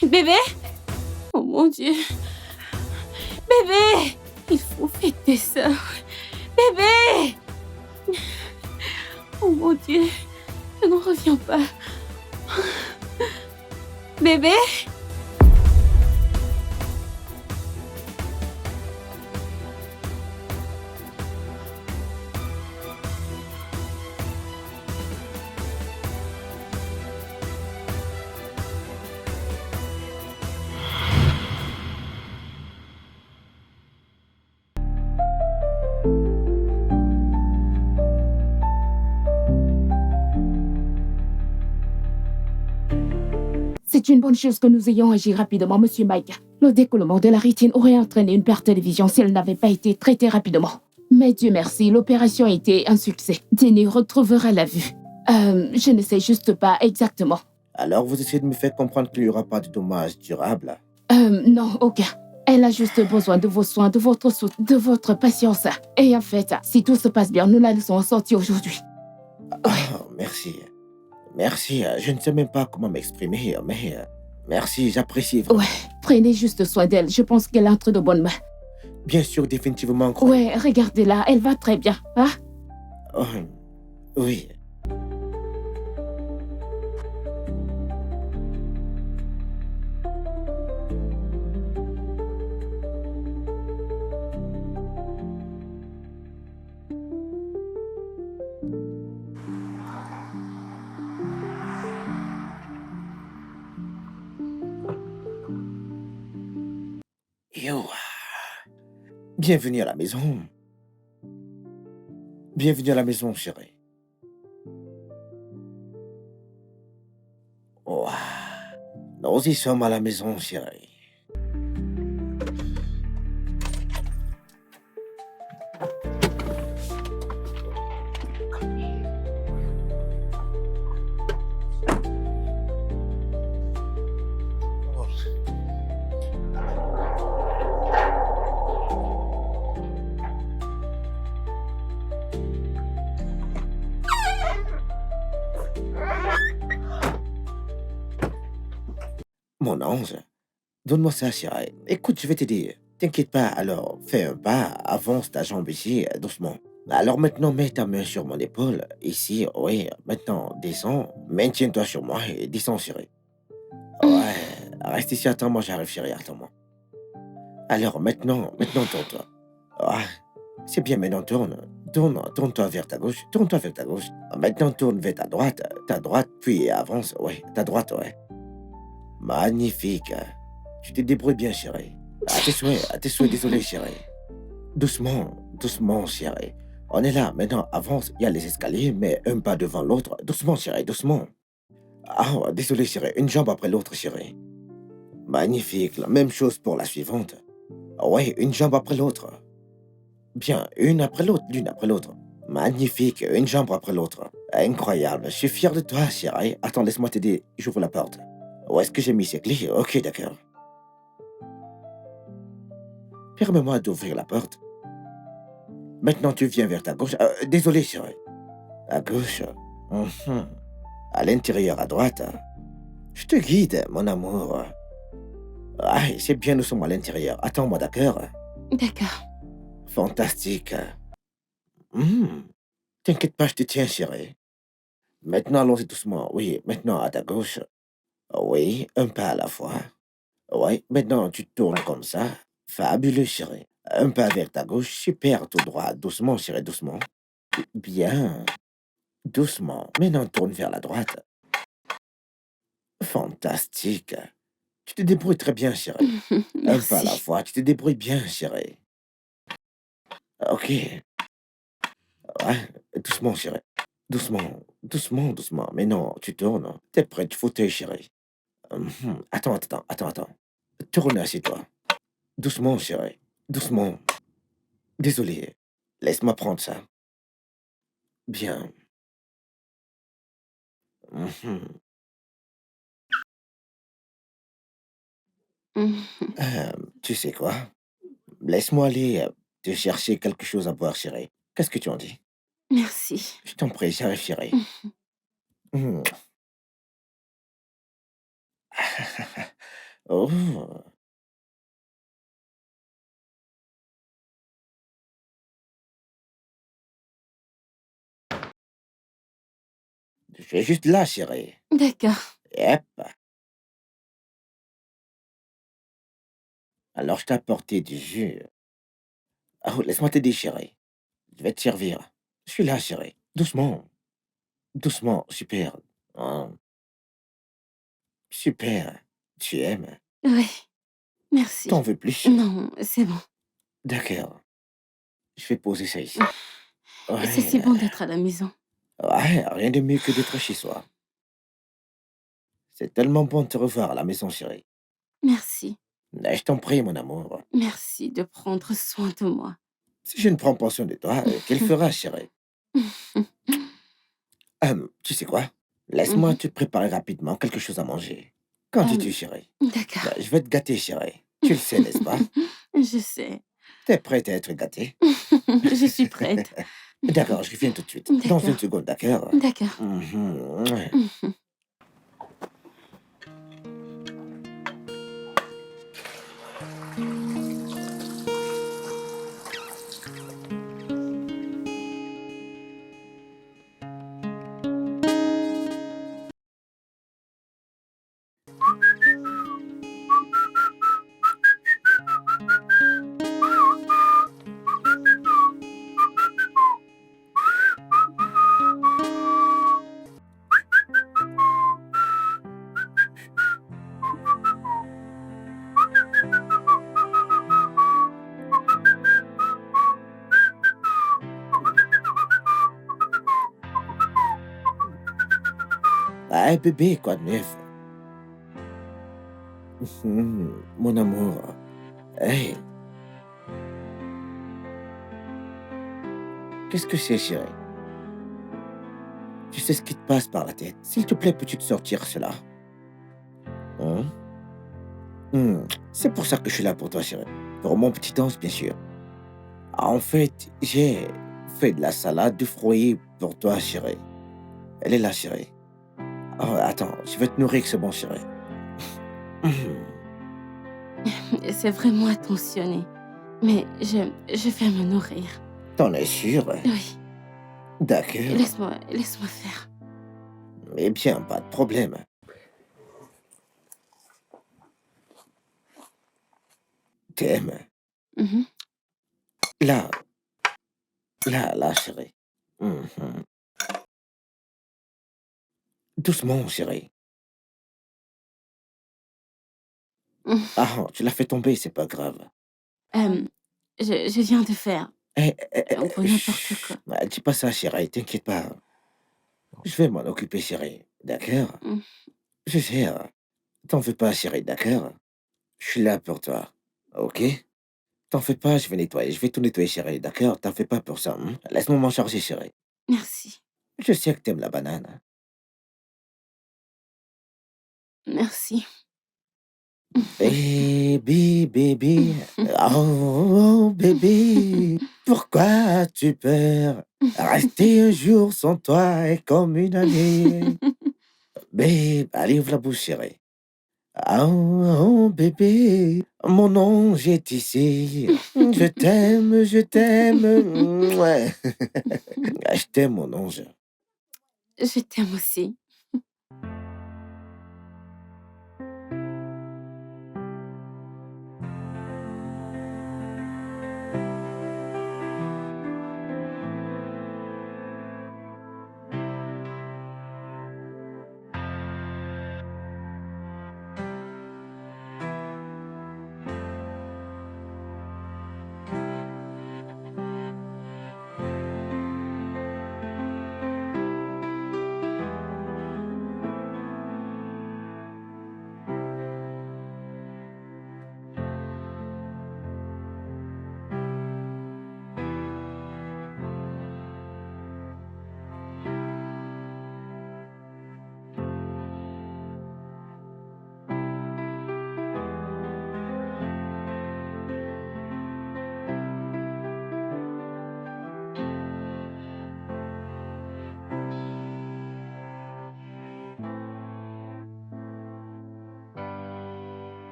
Bébé? Oh mon Dieu. Bébé! Il faut fêter ça. Bébé! Oh mon Dieu. Je n'en reviens pas. Bébé? C'est une bonne chose que nous ayons agi rapidement, Monsieur Mike. Le décollement de la rétine aurait entraîné une perte de vision si elle n'avait pas été traitée rapidement. Mais Dieu merci, l'opération a été un succès. Jenny retrouvera la vue. Je ne sais juste pas exactement. Alors vous essayez de me faire comprendre qu'il n'y aura pas de dommages durables? Non, aucun. Elle a juste besoin de vos soins, de votre soutien, de votre patience. Et en fait, si tout se passe bien, nous la laissons en sortie aujourd'hui. Oh, merci. Merci, je ne sais même pas comment m'exprimer, mais merci, j'apprécie vraiment. Ouais, prenez juste soin d'elle. Je pense qu'elle est entre de bonnes mains. Bien sûr, définitivement. Ouais, regardez-la, elle va très bien, hein? Oh, oui. Yo. Bienvenue à la maison. Bienvenue à la maison, chérie. Ouah. Nous y sommes à la maison, chérie. Mon ange, donne-moi ça, chérie. Écoute, je vais t'aider. T'inquiète pas, alors fais un pas, avance ta jambe ici, doucement. Alors maintenant, mets ta main sur mon épaule, ici, oui. Maintenant, descends, maintiens-toi sur moi et descends, chérie. Ouais, reste ici, attends-moi, j'arrive, chérie, attends-moi. Alors maintenant, tourne-toi. Ouais, c'est bien, maintenant tourne-toi vers ta gauche, tourne-toi vers ta gauche. Maintenant, tourne vers ta droite, puis avance, ouais, ta droite, ouais. Magnifique. Tu te débrouilles bien, chérie. À tes souhaits, désolé, chérie. Doucement, doucement, chérie. On est là, maintenant, avance, il y a les escaliers, mais un pas devant l'autre. Doucement, chérie, doucement. Ah, désolé, chérie, une jambe après l'autre, chérie. Magnifique, la même chose pour la suivante. Ouais, une jambe après l'autre. Bien, une après l'autre, l'une après l'autre. Magnifique, une jambe après l'autre. Incroyable, je suis fier de toi, chérie. Attends, laisse-moi t'aider, j'ouvre la porte. Où est-ce que j'ai mis ces clés? Ok, d'accord. Permets-moi d'ouvrir la porte. Maintenant, tu viens vers ta gauche. Désolé, chérie. À gauche. Mhm. À l'intérieur, à droite. Je te guide, mon amour. Ah, c'est bien, nous sommes à l'intérieur. Attends-moi, d'accord? D'accord. Fantastique. T'inquiète pas, je te tiens, chérie. Maintenant, allons-y doucement. Oui, maintenant, à ta gauche. Oui, un pas à la fois. Oui, maintenant, tu tournes comme ça. Fabuleux, chérie. Un pas vers ta gauche, super, tout droit. Doucement, chérie, doucement. Bien. Doucement. Maintenant, tourne vers la droite. Fantastique. Tu te débrouilles très bien, chérie. Un pas à la Merci. fois, tu te débrouilles bien, chérie. Ok. Ouais, doucement, chérie. Doucement, doucement, doucement. Mais non, tu tournes. T'es près du fauteuil, chérie. Attends. Tourne, assieds-toi. Doucement, chérie. Doucement. Désolé. Laisse-moi prendre ça. Bien. Mhm. Tu sais quoi? Laisse-moi aller te chercher quelque chose à boire, chérie. Qu'est-ce que tu en dis? Merci. Je t'en prie, j'arrive, chérie. Mhm. Oh, je suis juste là, chérie. D'accord. Yep. Alors, je t'ai apporté du jus. Oh, laisse-moi t'aider, chérie. Je vais te servir. Je suis là, chérie. Doucement. Doucement. Super. Oh, super. Tu aimes. Oui, merci. T'en veux plus? Non, c'est bon. D'accord. Je vais poser ça ici. C'est Ouais. si bon d'être à la maison. Ouais, rien de mieux que d'être chez soi. C'est tellement bon de te revoir à la maison, chérie. Merci. Je t'en prie, mon amour. Merci de prendre soin de moi. Si je ne prends pas soin de toi, quelle fera, chérie? Tu sais quoi? Laisse-moi Mhm. te préparer rapidement quelque chose à manger. Qu'en dis-tu, chérie? D'accord. Je vais te gâter, chérie. Tu le sais, n'est-ce pas? Je sais. T'es prête à être gâtée? Je suis prête. D'accord, je reviens tout de suite. Dans une D'accord. seconde, d'accord? D'accord. Mhm, ouais. Mhm. Ah, bébé, quoi de neuf? Mon amour. Hey, qu'est-ce que c'est, chérie? Tu sais ce qui te passe par la tête. S'il te plaît, peux-tu te sortir cela? Hein? C'est pour ça que je suis là pour toi, chérie. Pour mon petit ange, bien sûr. Ah, en fait, j'ai fait de la salade de fruits pour toi, chérie. Elle est là, chérie. Oh, attends, je vais te nourrir avec ce bon, chérie. C'est vraiment attentionné. Mais je vais me nourrir. T'en es sûr? Oui. D'accord. Laisse-moi faire. Eh bien, pas de problème. T'aimes? Mhm. Là, là, chérie. Mhm. Doucement, chérie. Ah, tu l'as fait tomber, c'est pas grave. Euh, je viens de faire un peu n'importe quoi. Chut. Dis pas ça, chérie, t'inquiète pas. Je vais m'en occuper, chérie. D'accord? Mm. Je gère. T'en fais pas, chérie, d'accord? Je suis là pour toi. Ok? T'en fais pas, je vais nettoyer. Je vais tout nettoyer, chérie, d'accord? T'en fais pas pour ça. Laisse-moi m'en charger, chérie. Merci. Je sais que t'aimes la banane. Merci. Baby, baby. Oh, baby. Pourquoi tu peurs? Rester un jour sans toi est comme une année. Babe, allez, ouvre la bouche, chérie. Oh, bébé, mon ange est ici. Je t'aime. Ouais. Je t'aime, mon ange. Je t'aime aussi.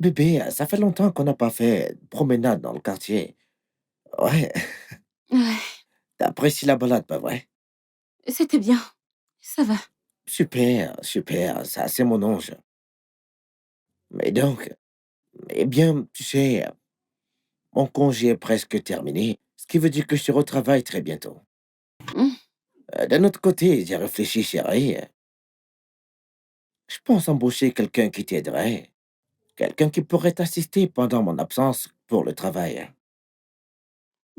Bébé, ça fait longtemps qu'on n'a pas fait de promenade dans le quartier. Ouais, Ouais, t'apprécies la balade, pas vrai? c'était bien. Ça va. Super, super, ça c'est mon ange. Mais donc, eh bien, tu sais, mon congé est presque terminé, ce qui veut dire que je retravaille très bientôt. Mmh. D'un autre côté, j'ai réfléchi, chérie. Je pense embaucher quelqu'un qui t'aiderait, quelqu'un qui pourrait t'assister pendant mon absence pour le travail.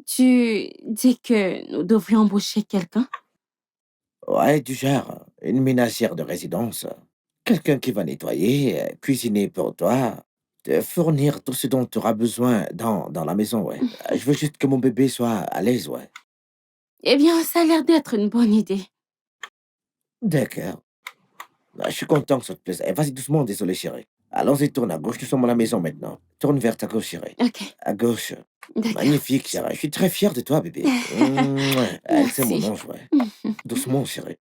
Tu dis que nous devrions embaucher quelqu'un? Ouais, du genre, une ménagère de résidence. Quelqu'un qui va nettoyer, cuisiner pour toi, te fournir tout ce dont tu auras besoin dans la maison, ouais. Je veux juste que mon bébé soit à l'aise, ouais. Eh bien, ça a l'air d'être une bonne idée. D'accord. Je suis content que ça te plaise. Eh, vas-y doucement, désolé, chérie. Allons-y, tourne à gauche, nous sommes à la maison maintenant. Tourne vers ta gauche, chérie. OK, À gauche. d'accord. Magnifique, chérie. Je suis très fier de toi, bébé. Mouah. Elle, c'est mon Merci. ange, ouais. Doucement, chérie.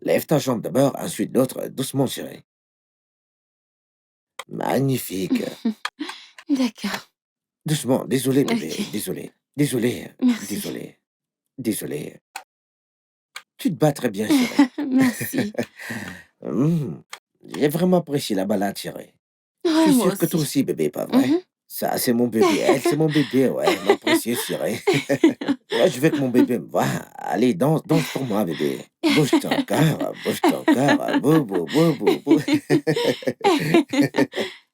Lève ta jambe d'abord, ensuite l'autre. Doucement, chérie. Magnifique. D'accord. Doucement. Désolé, bébé. OK. Désolé. Désolé. Merci. Désolé. Désolé. Tu te bats très bien, chérie. Merci. Hum. J'ai vraiment apprécié la balade, chérie. Je Ouais, suis moi sûr que toi aussi. aussi, bébé, pas Mmh. vrai? Ça, c'est mon bébé. Elle, c'est mon bébé, ouais. Ma précieuse chérie. Ouais, je veux que mon bébé me voie. Allez, danse, danse pour moi, bébé. Bouge ton corps, bouge ton corps. Bou, bou, bou, bou, bou.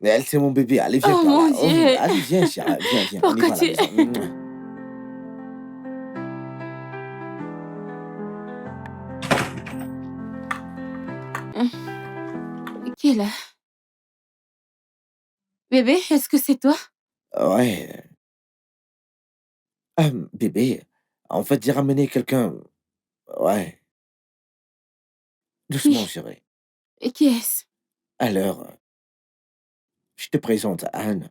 Elle, c'est mon bébé. Allez, viens Oh par mon là. Oh, Dieu! allez, viens, chérie. Viens, viens. On y Pourquoi va à la tu... maison. Mouah. Qui est là? Bébé, est-ce que c'est toi? Ouais. Bébé, en fait, j'ai ramené quelqu'un. Ouais. Doucement, Oui. chérie. Et qui est-ce? Alors, je te présente Anne.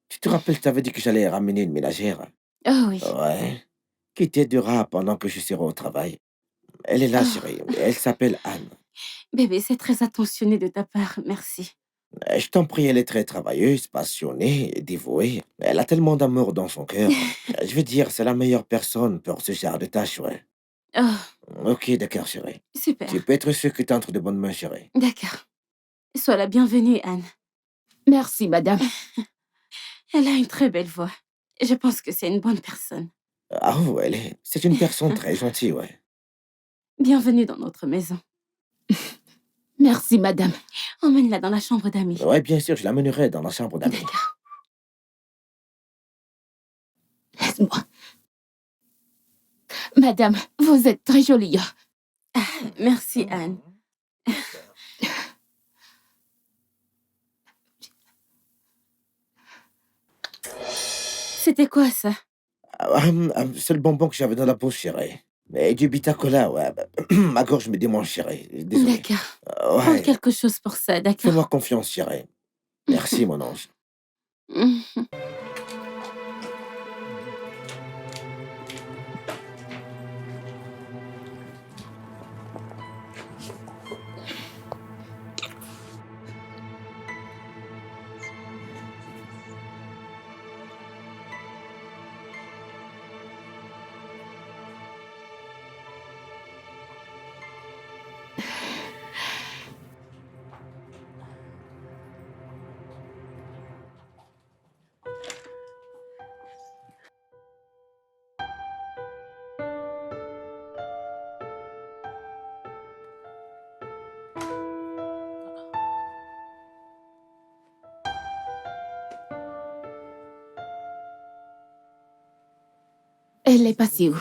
Tu te rappelles, je t'avais dit que j'allais ramener une ménagère? Oh oui. Ouais. Qui t'aidera pendant que je serai au travail. Elle est là, chérie. Oh, Elle s'appelle Anne. bébé, c'est très attentionné de ta part. Merci. Je t'en prie, elle est très travailleuse, passionnée, dévouée. Elle a tellement d'amour dans son cœur. Je veux dire, c'est la meilleure personne pour ce genre de tâche, ouais. Oh, Ok, d'accord, chérie. super. Tu peux être sûr que t'es entre de bonnes mains, chérie. D'accord. Sois la bienvenue, Anne. Merci, madame. Elle a une très belle voix. Je pense que c'est une bonne personne. Ah, ouais, c'est une personne très gentille, ouais. Bienvenue dans notre maison. Merci, madame. Emmène-la dans la chambre d'amis. Ouais, bien sûr, je l'amènerai dans la chambre d'amis. D'accord. Laisse-moi. Madame, vous êtes très jolie. Merci, Anne. C'était quoi ça? C'est le bonbon que j'avais dans la bouche, chérie. Mais du Bitacola, ouais. Ma gorge me démange, chérie. Désolé. D'accord. Prends Ouais. quelque chose pour ça, Fais-moi d'accord? confiance, chérie. Merci, mon ange. Elle est passée où?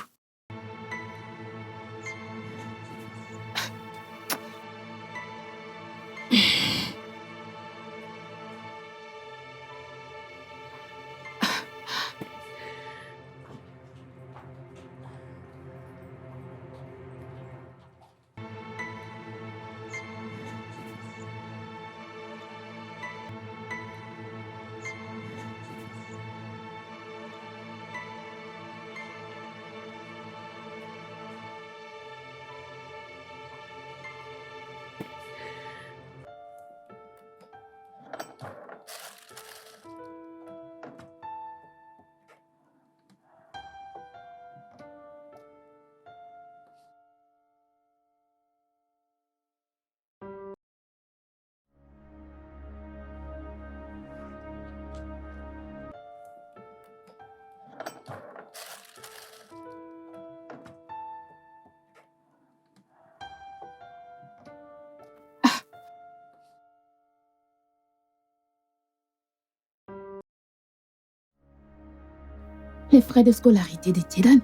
Les frais de scolarité de Jaden.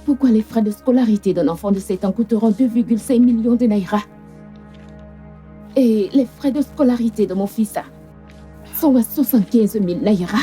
Pourquoi les frais de scolarité d'un enfant de 7 ans coûteront 2,5 millions de naira? Et les frais de scolarité de mon fils sont à 75 000 naira.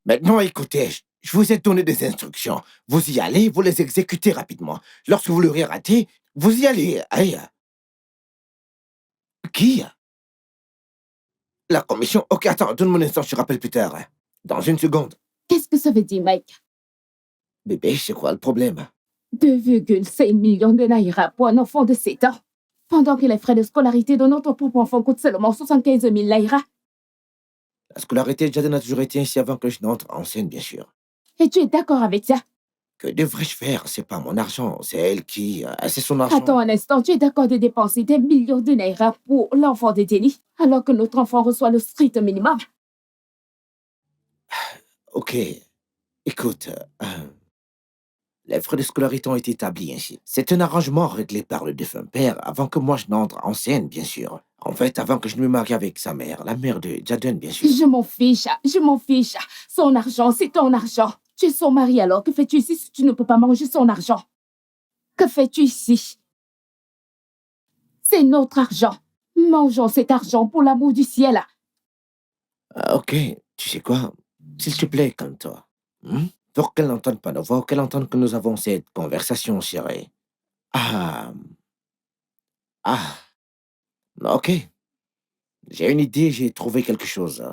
Maintenant, écoutez, je vous ai donné des instructions. Vous y allez, vous les exécutez rapidement. Lorsque vous l'aurez raté, vous y allez. Aïe. Qui? La commission? Ok, attends, donne-moi un instant, je te rappelle plus tard. Dans une seconde. Qu'est-ce que ça veut dire, Mike? Bébé, c'est quoi le problème? 2,5 millions de naira pour un enfant de 7 ans. Pendant que les frais de scolarité de notre propre enfant coûtent seulement 75 000 naira. La scolarité de Jaden a toujours été ainsi avant que je n'entre en scène, bien sûr. Et tu es d'accord avec ça? Que devrais-je faire? C'est pas mon argent, c'est elle qui... c'est son argent. Attends un instant, tu es d'accord de dépenser des millions de naira pour l'enfant de Jenny, alors que notre enfant reçoit le strict minimum? Ok, écoute, les frais de scolarité ont été établis ainsi. C'est un arrangement réglé par le défunt père avant que moi je n'entre en scène, bien sûr. En fait, avant que je ne me marie avec sa mère, la mère de Jaden, bien sûr. Je m'en fiche, je m'en fiche. Son argent, c'est ton argent. Tu es son mari, alors que fais-tu ici si tu ne peux pas manger son argent? Que fais-tu ici? C'est notre argent. Mangeons cet argent pour l'amour du ciel. Ok, tu sais quoi? S'il te plaît, calme-toi. Pour qu'elle n'entende pas nos voix, qu'elle entende que nous avons cette conversation, chérie. Ah, ah, ok. J'ai une idée, j'ai trouvé quelque chose.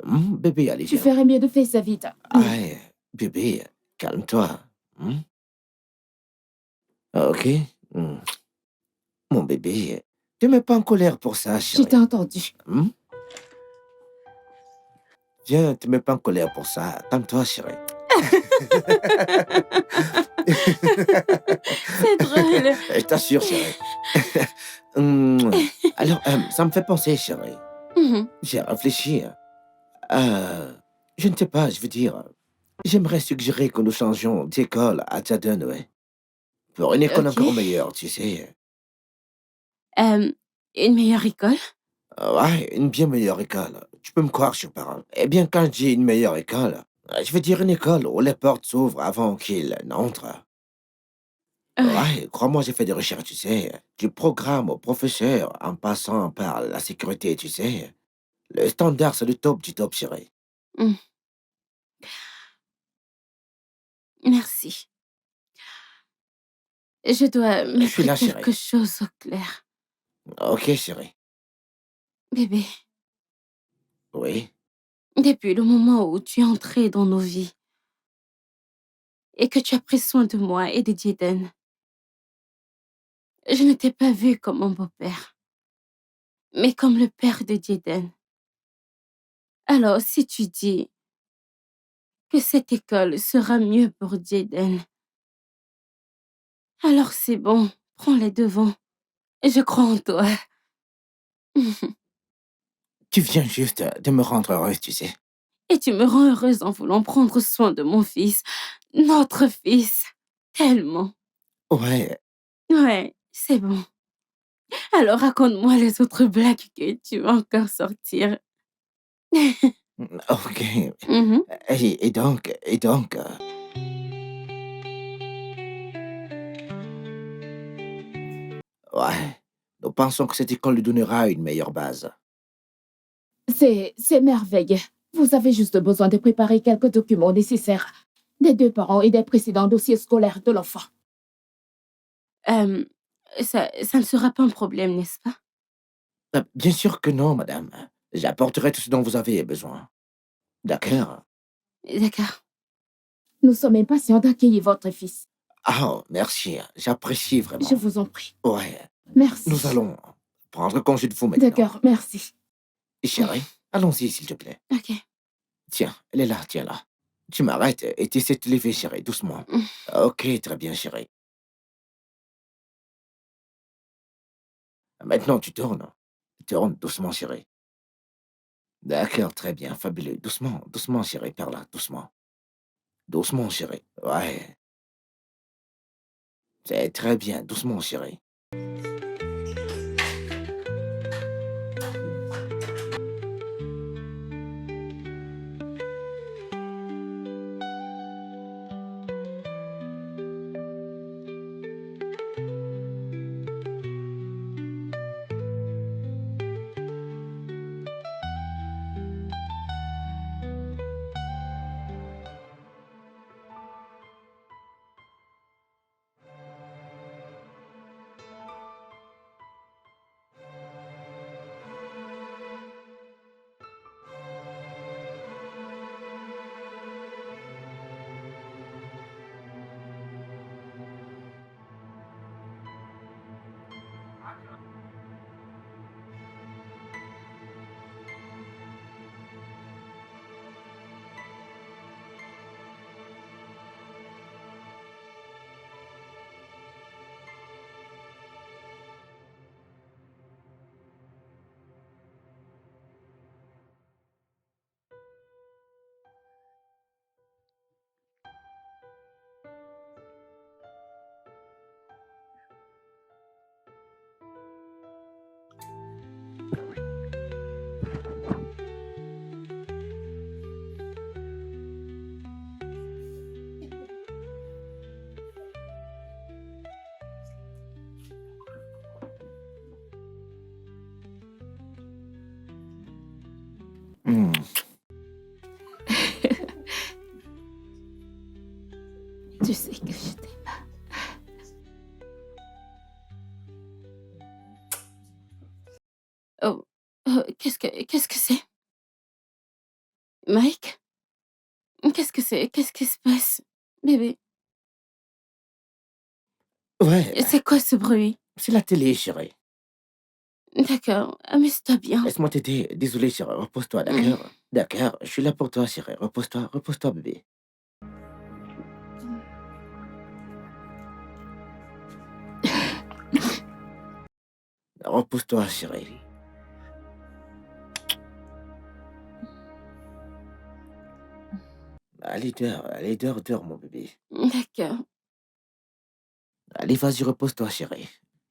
Bébé, allez, Tu viens. ferais mieux de faire ça vite. Ah, bébé, calme-toi. Ok. Hmm. Mon bébé, te mets pas en colère pour ça, Je chérie. t'ai entendu. Viens, te mets pas en colère pour ça. Calme-toi, chérie. C'est drôle. Je t'assure, chérie. Alors, ça me fait penser, chérie. J'ai réfléchi. Je ne sais pas, je veux dire, j'aimerais suggérer que nous changions d'école à Jaden, ouais. Pour une école Ok. encore meilleure, tu sais. Une meilleure école? Ouais, une bien meilleure école. Tu peux me croire sur parole. Eh bien, quand je dis une meilleure école, je veux dire une école où les portes s'ouvrent avant qu'il n'entre. Ouais. Ouais, crois-moi, j'ai fait des recherches, tu sais. Du programme au professeur, en passant par la sécurité, tu sais. Le standard, c'est le top du top, chérie. Hmm. Merci. Je dois Je suis là, mettre quelque chérie. chose au clair. Ok, chérie. Bébé, Oui. depuis le moment où tu es entré dans nos vies et que tu as pris soin de moi et de Jaden, je ne t'ai pas vu comme mon beau-père, mais comme le père de Jaden. Alors, si tu dis que cette école sera mieux pour Jaden, alors c'est bon, prends les devants. Je crois en toi. Tu viens juste de me rendre heureuse, tu sais. Et tu me rends heureuse en voulant prendre soin de mon fils, notre fils. Tellement. Ouais, Ouais, c'est bon. Alors raconte-moi les autres blagues que tu vas encore sortir. ok. Mhm. Et donc, ouais, nous pensons que cette école lui donnera une meilleure base. C'est merveilleux. Vous avez juste besoin de préparer quelques documents nécessaires des deux parents et des précédents dossiers scolaires de l'enfant. Euh, ça ne sera pas un problème, n'est-ce pas? Bien sûr que non, madame. J'apporterai tout ce dont vous avez besoin. D'accord? D'accord. Nous sommes impatients d'accueillir votre fils. Ah, merci. J'apprécie Je vraiment. vous en prie. Ouais, Merci. nous allons prendre congé de vous maintenant. D'accord, merci. Chérie, allons-y, s'il te plaît. Ok. Tiens, elle est là, tiens-là. Tu m'arrêtes et tu essaies de te lever, chérie, doucement. Ok, très bien, chérie. Maintenant, tu tournes. Tourne doucement, chérie. D'accord, très bien, fabuleux. Doucement, doucement, chérie, par là, doucement. Doucement, chérie. Ouais, c'est très bien, doucement, chérie. Hmm. Tu sais que je t'aime. Oh, qu'est-ce que c'est? Mike? Qu'est-ce que c'est? Qu'est-ce qui se passe? Bébé, Ouais, c'est quoi ce bruit? c'est la télé, chérie. D'accord, amuse-toi bien. Laisse-moi t'aider. Désolé, chérie, repose-toi, Mmh. d'accord? D'accord, je suis là pour toi, chérie. Repose-toi, repose-toi, bébé. Repose-toi, chérie. Allez, dors, dors, mon bébé. D'accord. Allez, vas-y, repose-toi, chérie.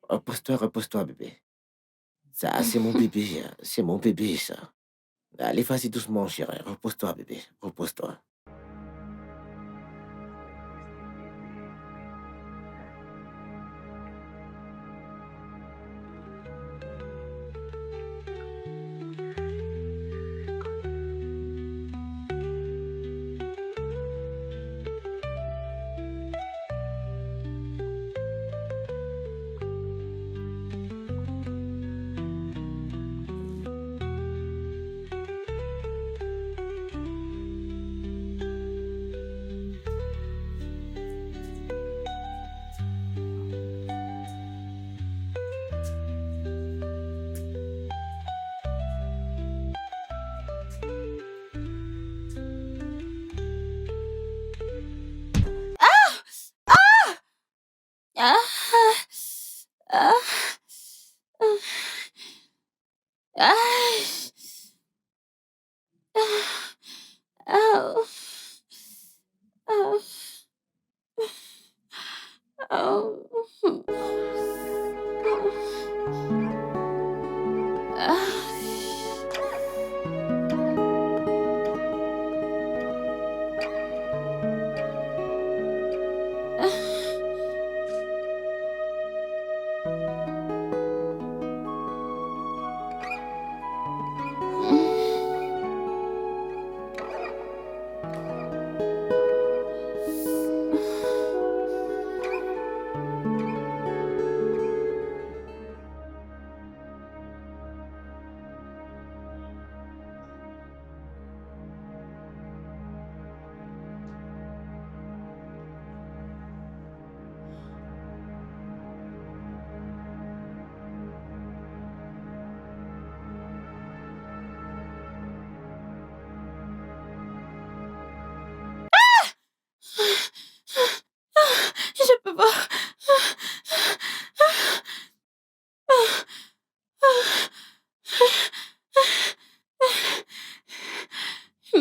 Repose-toi, repose-toi, bébé. Ça, c'est mon bébé, c'est mon bébé, ça. Allez, vas-y doucement, chérie. Repose-toi, bébé. Repose-toi.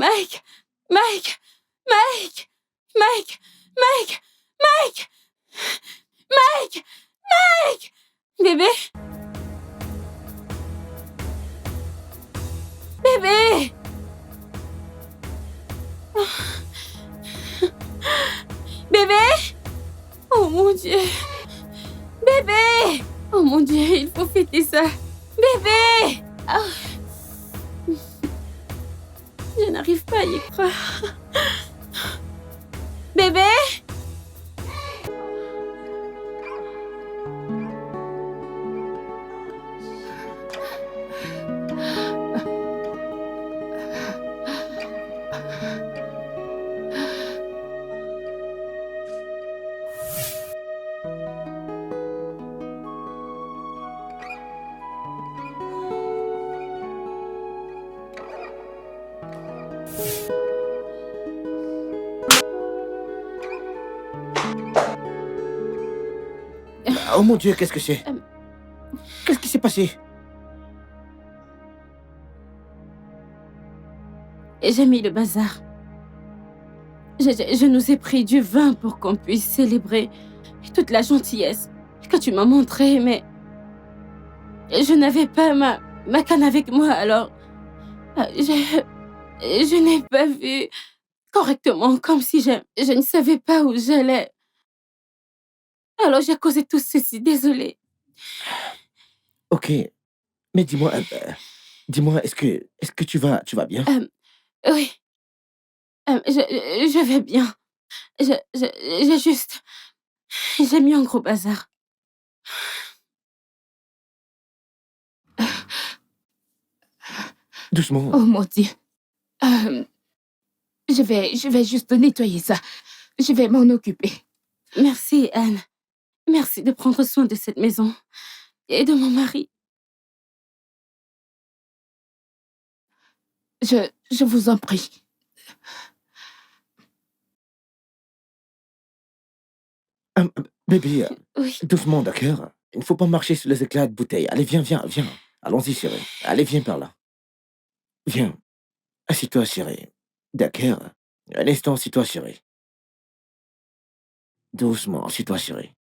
Mike! Mike! Mike! Mike! Mike! Mike! Mike! Mike! Bébé! Bébé! Bébé! Oh mon Dieu! Bébé! Oh mon Dieu, il faut fêter ça! Bébé! Ah. Je n'arrive pas à y croire. Bébé? Oh mon Dieu, qu'est-ce que c'est? Qu'est-ce qui s'est passé? J'ai mis le bazar. Je nous ai pris du vin pour qu'on puisse célébrer toute la gentillesse que tu m'as montrée, mais je n'avais pas ma canne avec moi, alors je n'ai pas vu correctement, comme si je ne savais pas où j'allais. Alors j'ai causé tout ceci, désolée. Ok, mais dis-moi, est-ce que tu vas bien? Oui, je vais bien. J'ai juste... J'ai mis un gros bazar. Doucement. Oh mon Dieu. Je vais juste nettoyer ça. Je vais m'en occuper. Merci, Anne. Merci de prendre soin de cette maison et de mon mari. Je vous en prie. Bébé, Oui. doucement, d'accord? Il ne faut pas marcher sur les éclats de bouteille. Allez, viens. Allons-y, chérie. Allez, viens par là. Viens. Assis-toi, chérie. D'accord? Un instant, assis-toi, chérie. Doucement, assis-toi, chérie.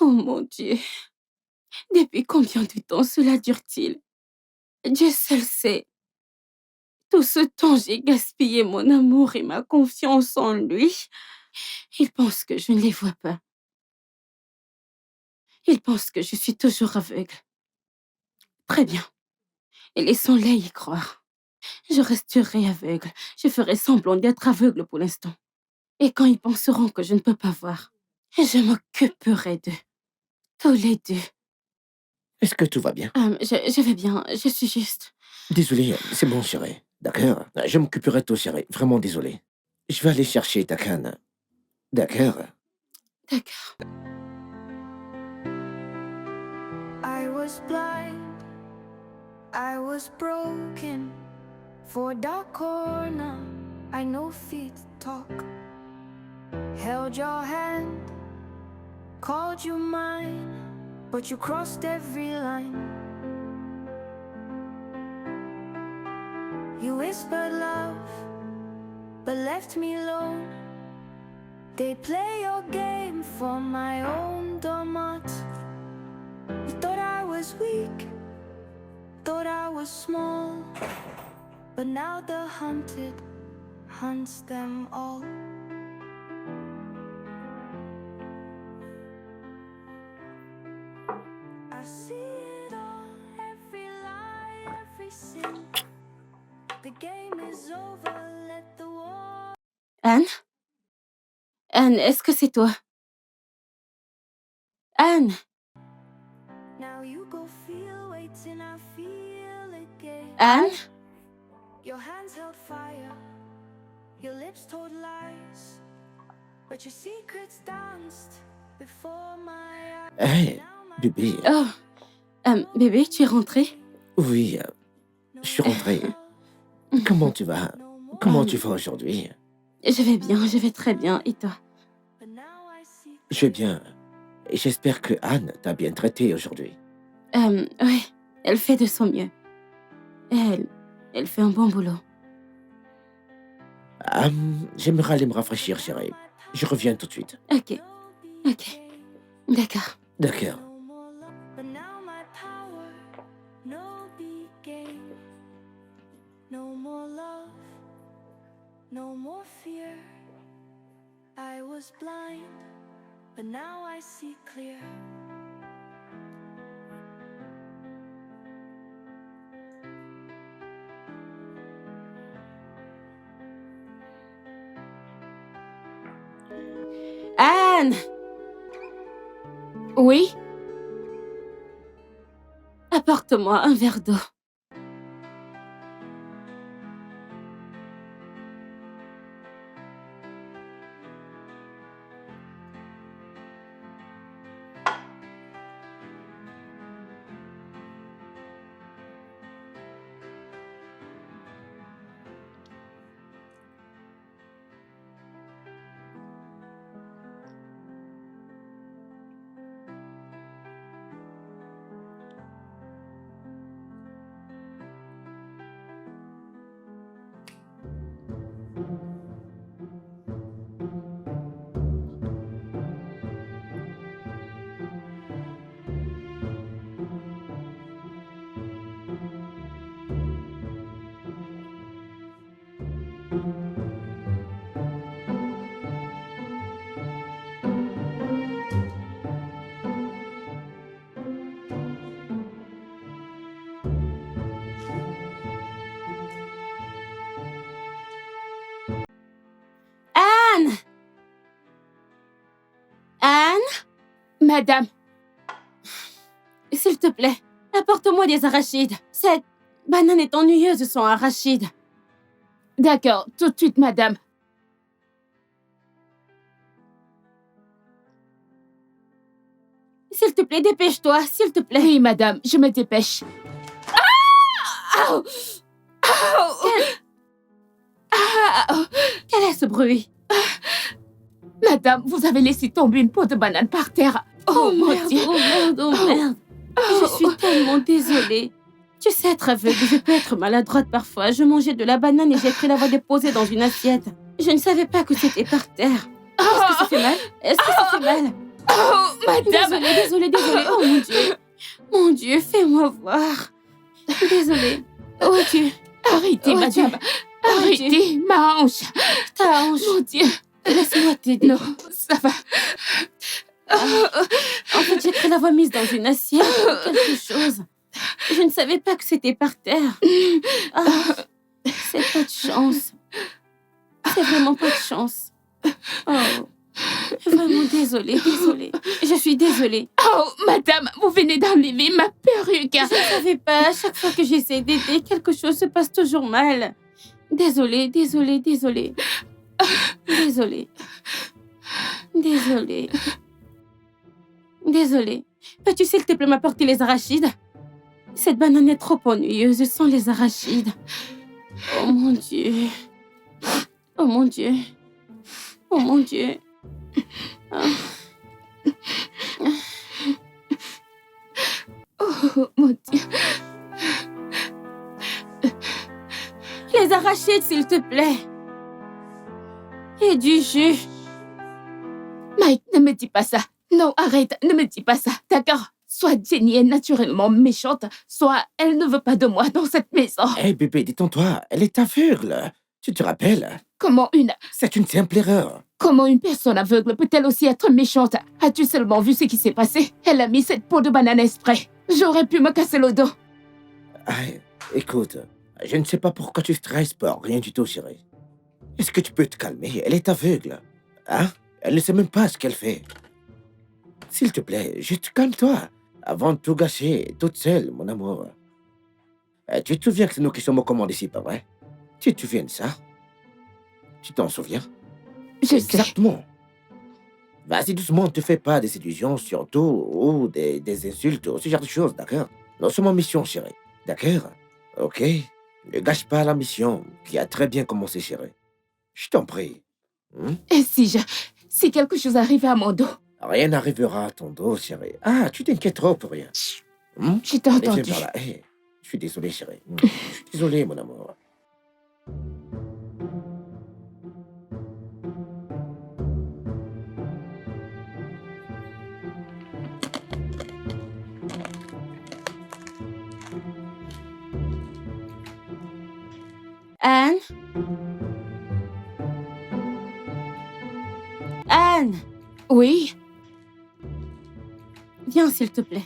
Oh mon Dieu. Depuis combien de temps cela dure-t-il? Dieu seul sait. Tout ce temps, j'ai gaspillé mon amour et ma confiance en lui. Il pense que je ne les vois pas. Il pense que je suis toujours aveugle. Très bien. Et laissons-les y croire. Je resterai aveugle. Je ferai semblant d'être aveugle pour l'instant. Et quand ils penseront que je ne peux pas voir, je m'occuperai d'eux. Tous les deux. Est-ce que tout va bien? Je vais bien. Je suis juste... Désolé, c'est bon, chérie. D'accord? Je m'occuperai de toi, chérie. Vraiment désolé. Je vais aller chercher ta canne. D'accord? D'accord. I was blind, I was broken. For a dark corner, I know feet talk. Held your hand, called you mine, but you crossed every line. You whispered love, but left me alone. They play your game for my own domot. You thought I was weak, thought I was small, but now the hunted hunts them all. I see it all, every lie, every sin. The game is over, let the war. Anne? Anne, est-ce que c'est toi? Anne? Now you go feel, waiting, I feel again. Anne? Your hands held fire, your lips told lies, but your secrets danced before my eyes. Hé, bébé. Oh, bébé, tu es rentré? Oui, je suis rentré. Comment tu vas? Comment tu vas aujourd'hui? Je vais bien, je vais très bien. Et toi? Je vais bien. Et j'espère que Anne t'a bien traité aujourd'hui. Oui. Elle fait de son mieux. Elle fait un bon boulot. J'aimerais aller me rafraîchir, chérie. Je reviens tout de suite. Ok. D'accord. D'accord. No more love, but now my power, no big game. No more love, no more fear. I was blind, but now I see clear. Anne! Oui? Apporte-moi un verre d'eau. Anne! Anne? Madame, S'il te plaît, apporte-moi des arachides. Cette banane est ennuyeuse sans arachides. d'accord, tout de suite, madame. S'il te plaît, dépêche-toi, s'il te plaît. Oui, madame, je me dépêche. Quel est ce bruit? Madame, vous avez laissé tomber une peau de banane par terre. Oh, mon merde, Dieu. oh merde, oh merde. Je suis tellement désolée. Tu sais être aveugle, je peux être maladroite parfois. Je mangeais de la banane et j'ai cru l'avoir déposée dans une assiette. Je ne savais pas que c'était par terre. Est-ce que ça fait mal? Est-ce que ça fait mal? Oh, madame. Désolée. Oh mon Dieu. Mon Dieu, fais-moi voir. Désolée. Où es-tu? Arrêtez, Oh, madame. Dieu. Arrêtez, ma hanche. Ta hanche. Mon Dieu. Laisse-moi t'aider. Non, ça va. En fait, j'ai cru l'avoir mise dans une assiette ou quelque chose. Je ne savais pas que c'était par terre. Ah, c'est pas de chance. C'est vraiment pas de chance. Oh, vraiment désolée. Je suis désolée. Oh, madame, vous venez d'enlever ma perruque. Je ne savais pas. À chaque fois que j'essaie d'aider, quelque chose se passe toujours mal. Désolée. Peux-tu s'il te plaît m'apporter les arachides? Cette banane est trop ennuyeuse sans les arachides. Oh mon Dieu. Oh mon Dieu. Oh mon Dieu. Ah. Oh, mon Dieu. Les arachides, s'il te plaît. Et du jus. Mike, ne me dis pas ça. Non, arrête, ne me dis pas ça, d'accord? Soit Jenny est naturellement méchante, soit elle ne veut pas de moi dans cette maison. Hé, bébé, détends-toi. Elle est aveugle. Tu te rappelles? Comment C'est une simple erreur. une personne aveugle peut-elle aussi être méchante? As-tu seulement vu ce qui s'est passé? Elle a mis cette peau de banane exprès. J'aurais pu me casser le dos. Ah, écoute, je ne sais pas pourquoi tu stresses pour rien du tout, chérie. Est-ce que tu peux te calmer? Elle est aveugle. Hein? Elle ne sait même pas ce qu'elle fait. S'il te plaît, juste calme-toi. Avant de tout gâcher, toute seule, mon amour. Tu te souviens que c'est nous qui sommes aux commandes ici, pas vrai? Tu te souviens de ça? Tu t'en souviens? Je sais. Exactement. Vas-y doucement, ne te fais pas des illusions, surtout, ou des insultes, ou ce genre de choses, d'accord? Nous sommes en mission, chérie. D'accord? Ok? Ne gâche pas la mission, qui a très bien commencé, chérie. Je t'en prie. Et si quelque chose arrivait à mon dos? Rien n'arrivera à ton dos, chérie. Ah, tu t'inquiètes trop pour rien. Je t'ai Allez, viens entendu. par là. Hé, je suis désolé, chérie. Je suis désolé, mon amour. Anne? Anne! Oui? Viens, s'il te plaît.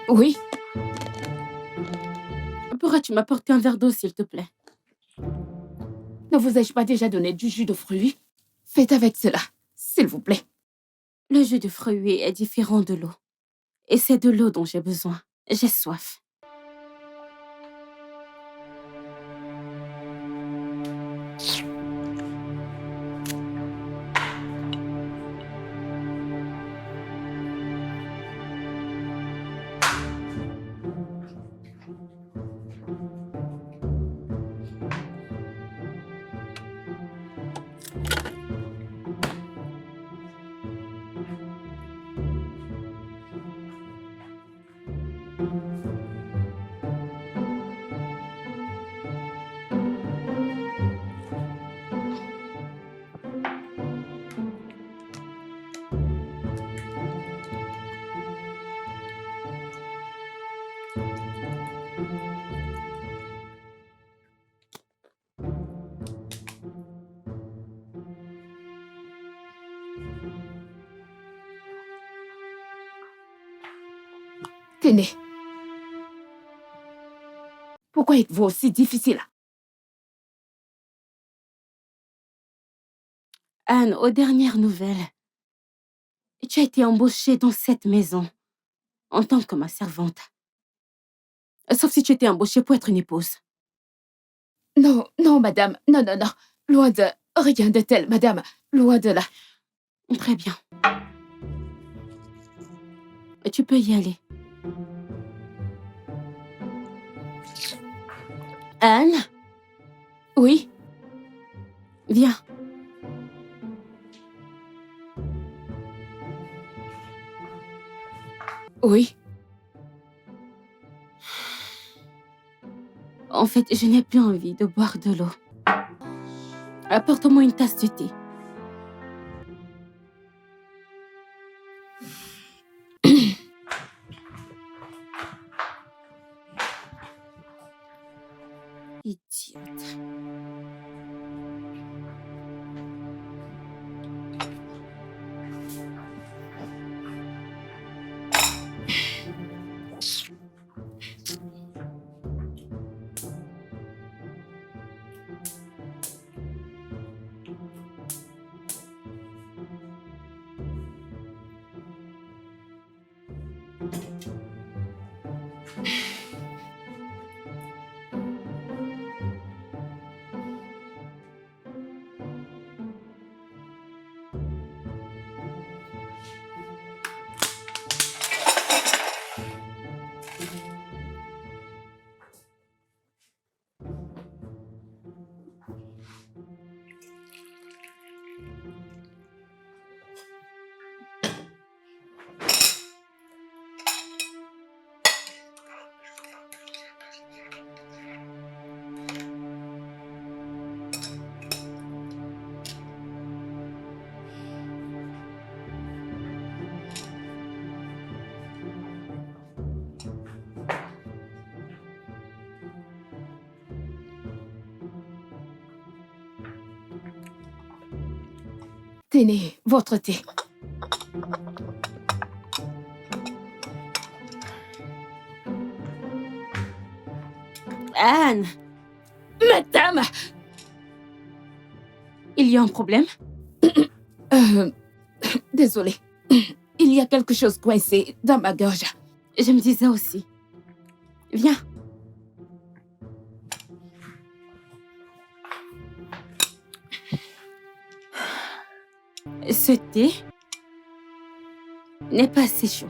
Oui? Pourrais-tu m'apporter un verre d'eau, s'il te plaît? Ne vous ai-je pas déjà donné du jus de fruits? Faites avec cela, s'il vous plaît. Le jus de fruits est différent de l'eau. Et c'est de l'eau dont j'ai besoin. J'ai soif. Tenez. Pourquoi êtes-vous aussi difficile? Anne, aux dernières nouvelles, tu as été embauchée dans cette maison en tant que ma servante. Sauf si tu étais embauchée pour être une épouse. Non, non, madame. Non, non, non. Loin de... Rien de tel, madame. Loin de là. Très bien. Tu peux y aller. Anne, Oui? viens. Oui? En fait, je n'ai plus envie de boire de l'eau. Apporte-moi une tasse de thé. Idiote. Tenez, votre thé. Anne, Madame! il y a un problème? Désolée. Il y a quelque chose coincé dans ma gorge. Je me disais aussi. Viens. Ce thé n'est pas assez chaud.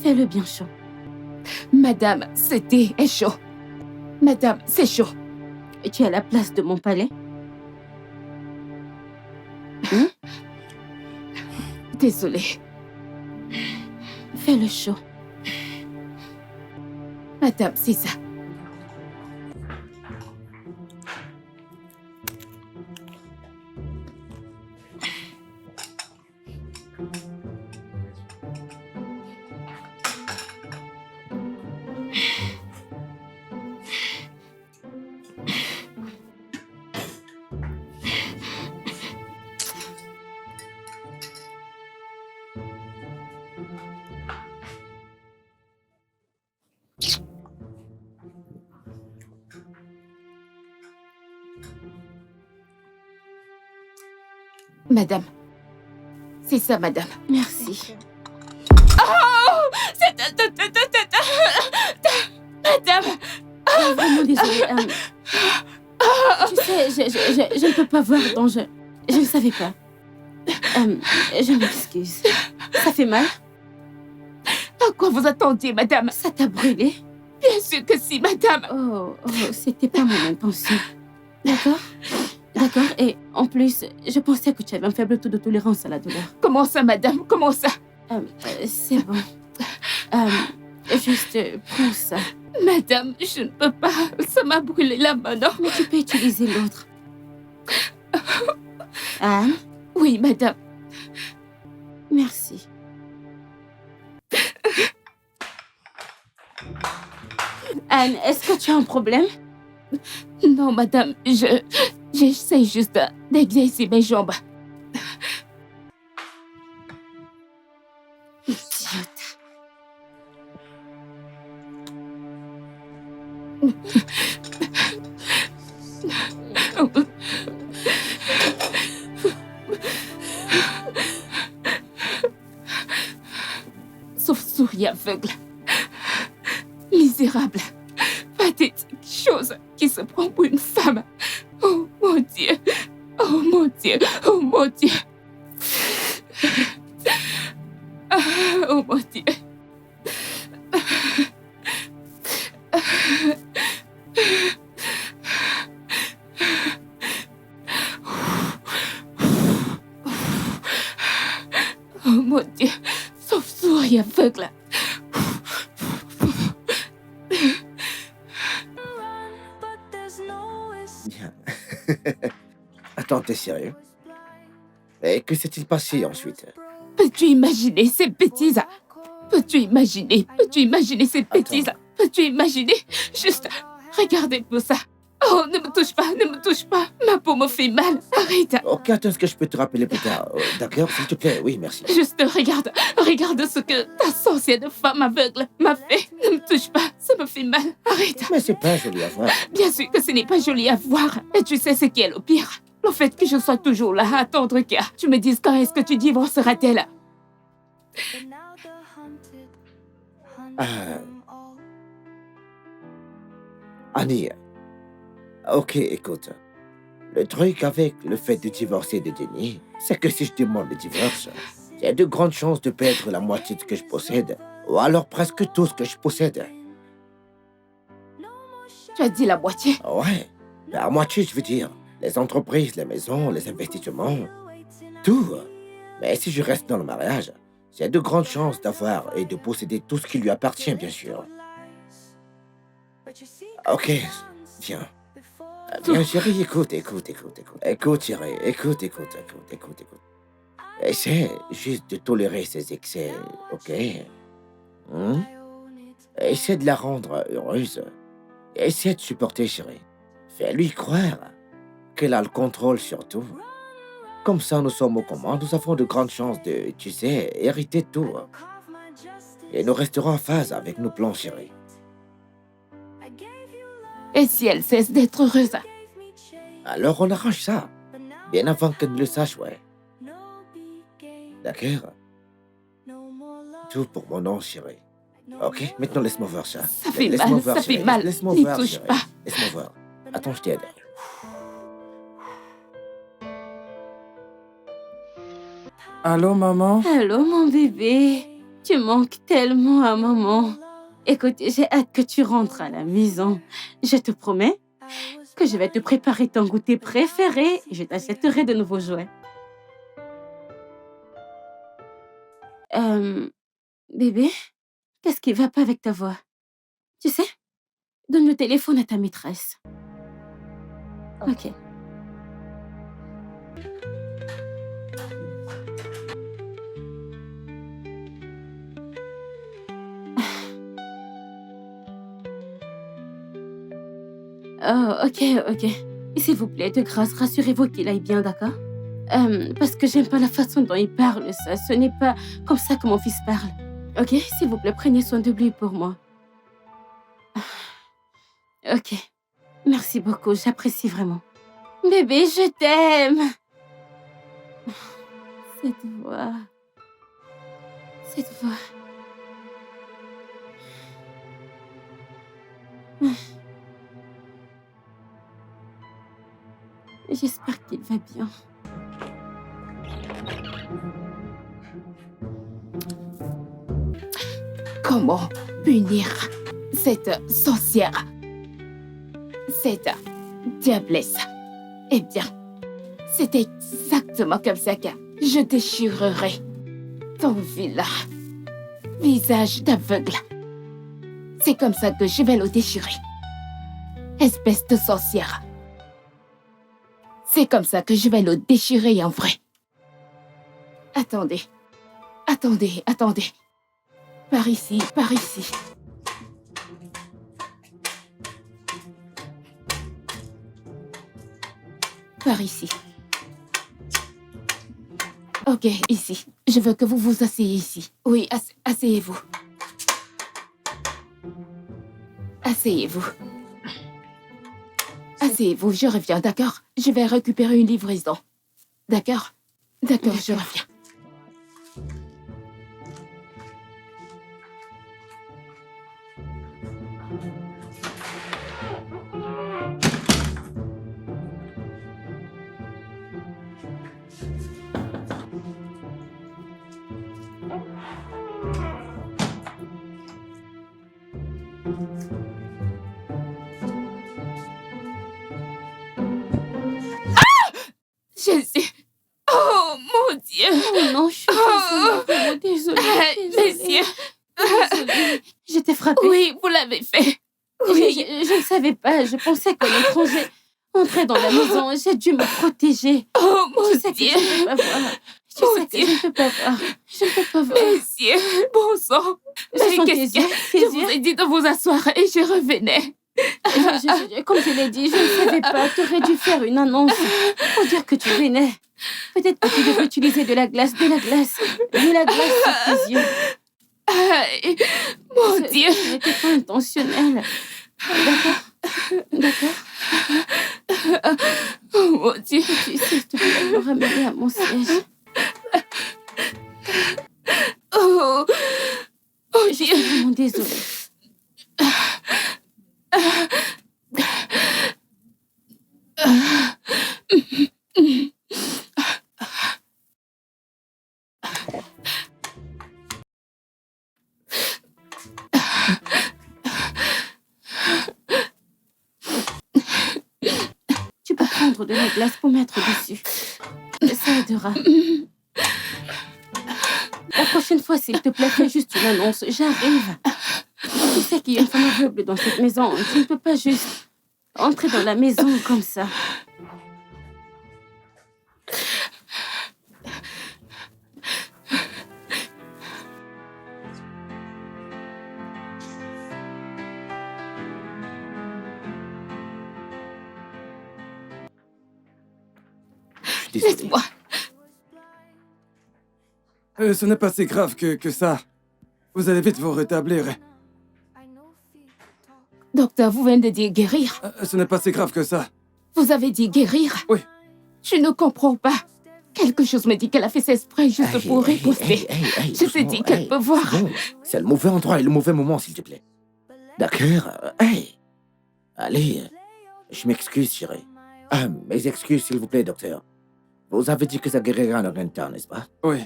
Fais-le bien chaud. Madame, ce thé est chaud. Madame, c'est chaud. Tu es à la place de mon palais? Désolée. Fais le show. Madame, c'est ça. Madame. C'est ça, madame. Merci. Madame. Vraiment désolée. Tu sais, je ne peux pas voir, donc je ne savais pas. Je m'excuse. Ça fait mal? À quoi vous attendiez, madame? Ça t'a brûlé? Bien sûr que si, madame. Oh, c'était pas mon intention. D'accord? D'accord. Et en plus, je pensais que tu avais un faible taux de tolérance à la douleur. Comment ça, madame? Comment ça? C'est bon. Juste, prends ça. Madame, je ne peux pas. Ça m'a brûlé la main, non? Mais tu peux utiliser l'autre. Anne? Oui, madame. Merci. Anne, est-ce que tu as un problème? Non, madame, j'essaie juste d'exercer mes jambes. Idiote. Sauve-souris aveugle. Misérable. Pathétique. Chose qui se prend pour une femme. Oh mon Dieu. Oh mon Dieu. Oh mon Dieu. Oh mon Dieu. Oh mon Dieu. Sauve-souris aveugle. Bien. Attends, t'es sérieux? Et que s'est-il passé ensuite? Peux-tu imaginer ces bêtises? Peux-tu imaginer? Peux-tu imaginer ces bêtises? Peux-tu imaginer? Juste, regardez-vous ça. Oh, ne me touche pas, ne me touche pas. Ma peau me fait mal. Arrête. Ok, attends, est-ce que je peux te rappeler plus tard? D'accord, s'il te plaît? Oui, merci. Juste regarde. Regarde ce que ta sorcière de femme aveugle m'a fait. Ne me touche pas. Ça me fait mal. Arrête. Mais c'est pas joli à voir. Bien sûr que ce n'est pas joli à voir. Et tu sais ce qui est le pire? Le fait que je sois toujours là à attendre que tu me dises quand est-ce que tu divorceras-t-elle. Annie, ok, écoute. Le truc avec le fait de divorcer de Denis, c'est que si je demande le divorce, j'ai de grandes chances de perdre la moitié de ce que je possède, ou alors presque tout ce que je possède. Tu as dit la moitié. Ouais, la moitié, je veux dire. Les entreprises, les maisons, les investissements, tout. Mais si je reste dans le mariage, j'ai de grandes chances d'avoir et de posséder tout ce qui lui appartient, bien sûr. Ok, viens. Bien, chérie, écoute. Écoute, chérie, écoute. Essaie juste de tolérer ses excès, ok? Essaie de la rendre heureuse. Essaie de supporter, chérie. Fais-lui croire qu'elle a le contrôle sur tout. Comme ça, nous sommes au commande, nous avons de grandes chances de, tu sais, hériter de tout. Et nous resterons en phase avec nos plans, chérie. Et si elle cesse d'être heureuse? Alors on arrange ça. Bien avant qu'elle ne le sache, ouais. D'accord? Tout pour mon nom, chérie. Ok? Maintenant, laisse-moi voir ça. Ça fait Laisse-moi mal, voir, ça fait chérie. mal. Laisse-moi N'y voir, touche chérie. pas. Laisse-moi voir. Attends, je t'aide. Allô, maman? Allô, mon bébé. Tu manques tellement à maman. Écoute, j'ai hâte que tu rentres à la maison. Je te promets que je vais te préparer ton goûter préféré et je t'achèterai de nouveaux jouets. Bébé, qu'est-ce qui va pas avec ta voix? Tu sais, donne le téléphone à ta maîtresse. Ok. Oh, ok. Et s'il vous plaît, de grâce, rassurez-vous qu'il aille bien, d'accord? Parce que j'aime pas la façon dont il parle, ça. Ce n'est pas comme ça que mon fils parle. Ok? S'il vous plaît, prenez soin de lui pour moi. Ok. Merci beaucoup, j'apprécie vraiment. Bébé, je t'aime. Cette voix. J'espère qu'il va bien. Comment punir cette sorcière? Cette diablesse? Eh bien, c'est exactement comme ça que je déchirerai ton vilain visage d'aveugle. C'est comme ça que je vais le déchirer. Espèce de sorcière. C'est comme ça que je vais le déchirer en vrai. Attendez. Par ici. Par ici. Ok, ici. Je veux que vous vous asseyez ici. Oui, asseyez-vous. Asseyez-vous, je reviens, d'accord? Je vais récupérer une livraison. D'accord, je reviens. Jésus! Oh, mon Dieu! Oh non, je suis désolée. Messieurs! Désolée. Je t'ai frappé. Oui, vous l'avez fait. Oui. Je ne savais pas. Je pensais qu'un étranger entrait dans la maison. J'ai dû me protéger. Oh, mon Je sais que Dieu! je ne peux pas voir. Je ne peux pas voir. Messieurs, bon sang! Ce sont tes Qu'est-ce yeux. que je vous ai dit de vous asseoir et je revenais. Comme je l'ai dit, je ne savais pas. Tu aurais dû faire une annonce pour dire que tu venais. Peut-être que tu devais utiliser de la glace sur tes yeux. Aïe, mon Dieu! Ce n'était pas intentionnel. D'accord. Oh, mon Dieu! Tu sais, s'il te plaît, me ramener à mon siège. Oh, Je suis vraiment désolée. Tu peux prendre de la glace pour mettre dessus. Ça aidera. La prochaine fois, s'il te plaît, fais juste une annonce. J'arrive. Tu sais qu'il y a une femme aveugle dans cette maison. Tu ne peux pas juste entrer dans la maison comme ça. Désolé. Laisse-moi. Ce n'est pas si grave que ça. Vous allez vite vous rétablir. Docteur, vous venez de dire guérir. Ce n'est pas si grave que ça. Vous avez dit guérir? Oui. Je ne comprends pas. Quelque chose me dit qu'elle a fait ses exprès juste pour riposter. Je te dis qu'elle peut voir. Bon, c'est le mauvais endroit et le mauvais moment, s'il te plaît. D'accord. Allez, je m'excuse, chérie. Mes excuses, s'il vous plaît, docteur. Vous avez dit que ça guérira en rien de temps, n'est-ce pas? Oui.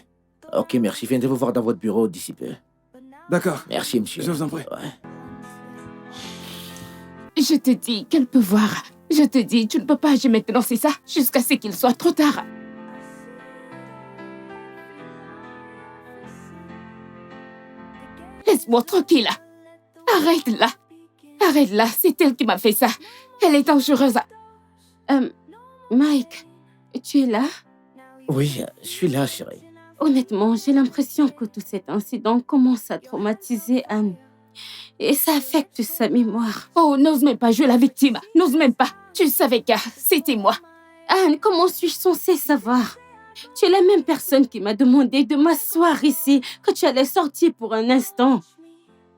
Ok, merci. Je viens de vous voir dans votre bureau d'ici peu. D'accord. Merci, monsieur. Je vous en prie. Ouais. Je te dis qu'elle peut voir. Je te dis, tu ne peux pas agir maintenant, c'est ça? Jusqu'à ce qu'il soit trop tard. laisse-moi tranquille. Arrête-la. Arrête-la, c'est elle qui m'a fait ça. Elle est dangereuse. Mike, tu es là? Oui, je suis là, chérie. Honnêtement, j'ai l'impression que tout cet incident commence à traumatiser Anne. Et ça affecte sa mémoire. Oh, n'ose même pas jouer la victime. N'ose même pas. Tu savais que c'était moi. Anne, comment suis-je censée savoir? Tu es la même personne qui m'a demandé de m'asseoir ici, que tu allais sortir pour un instant.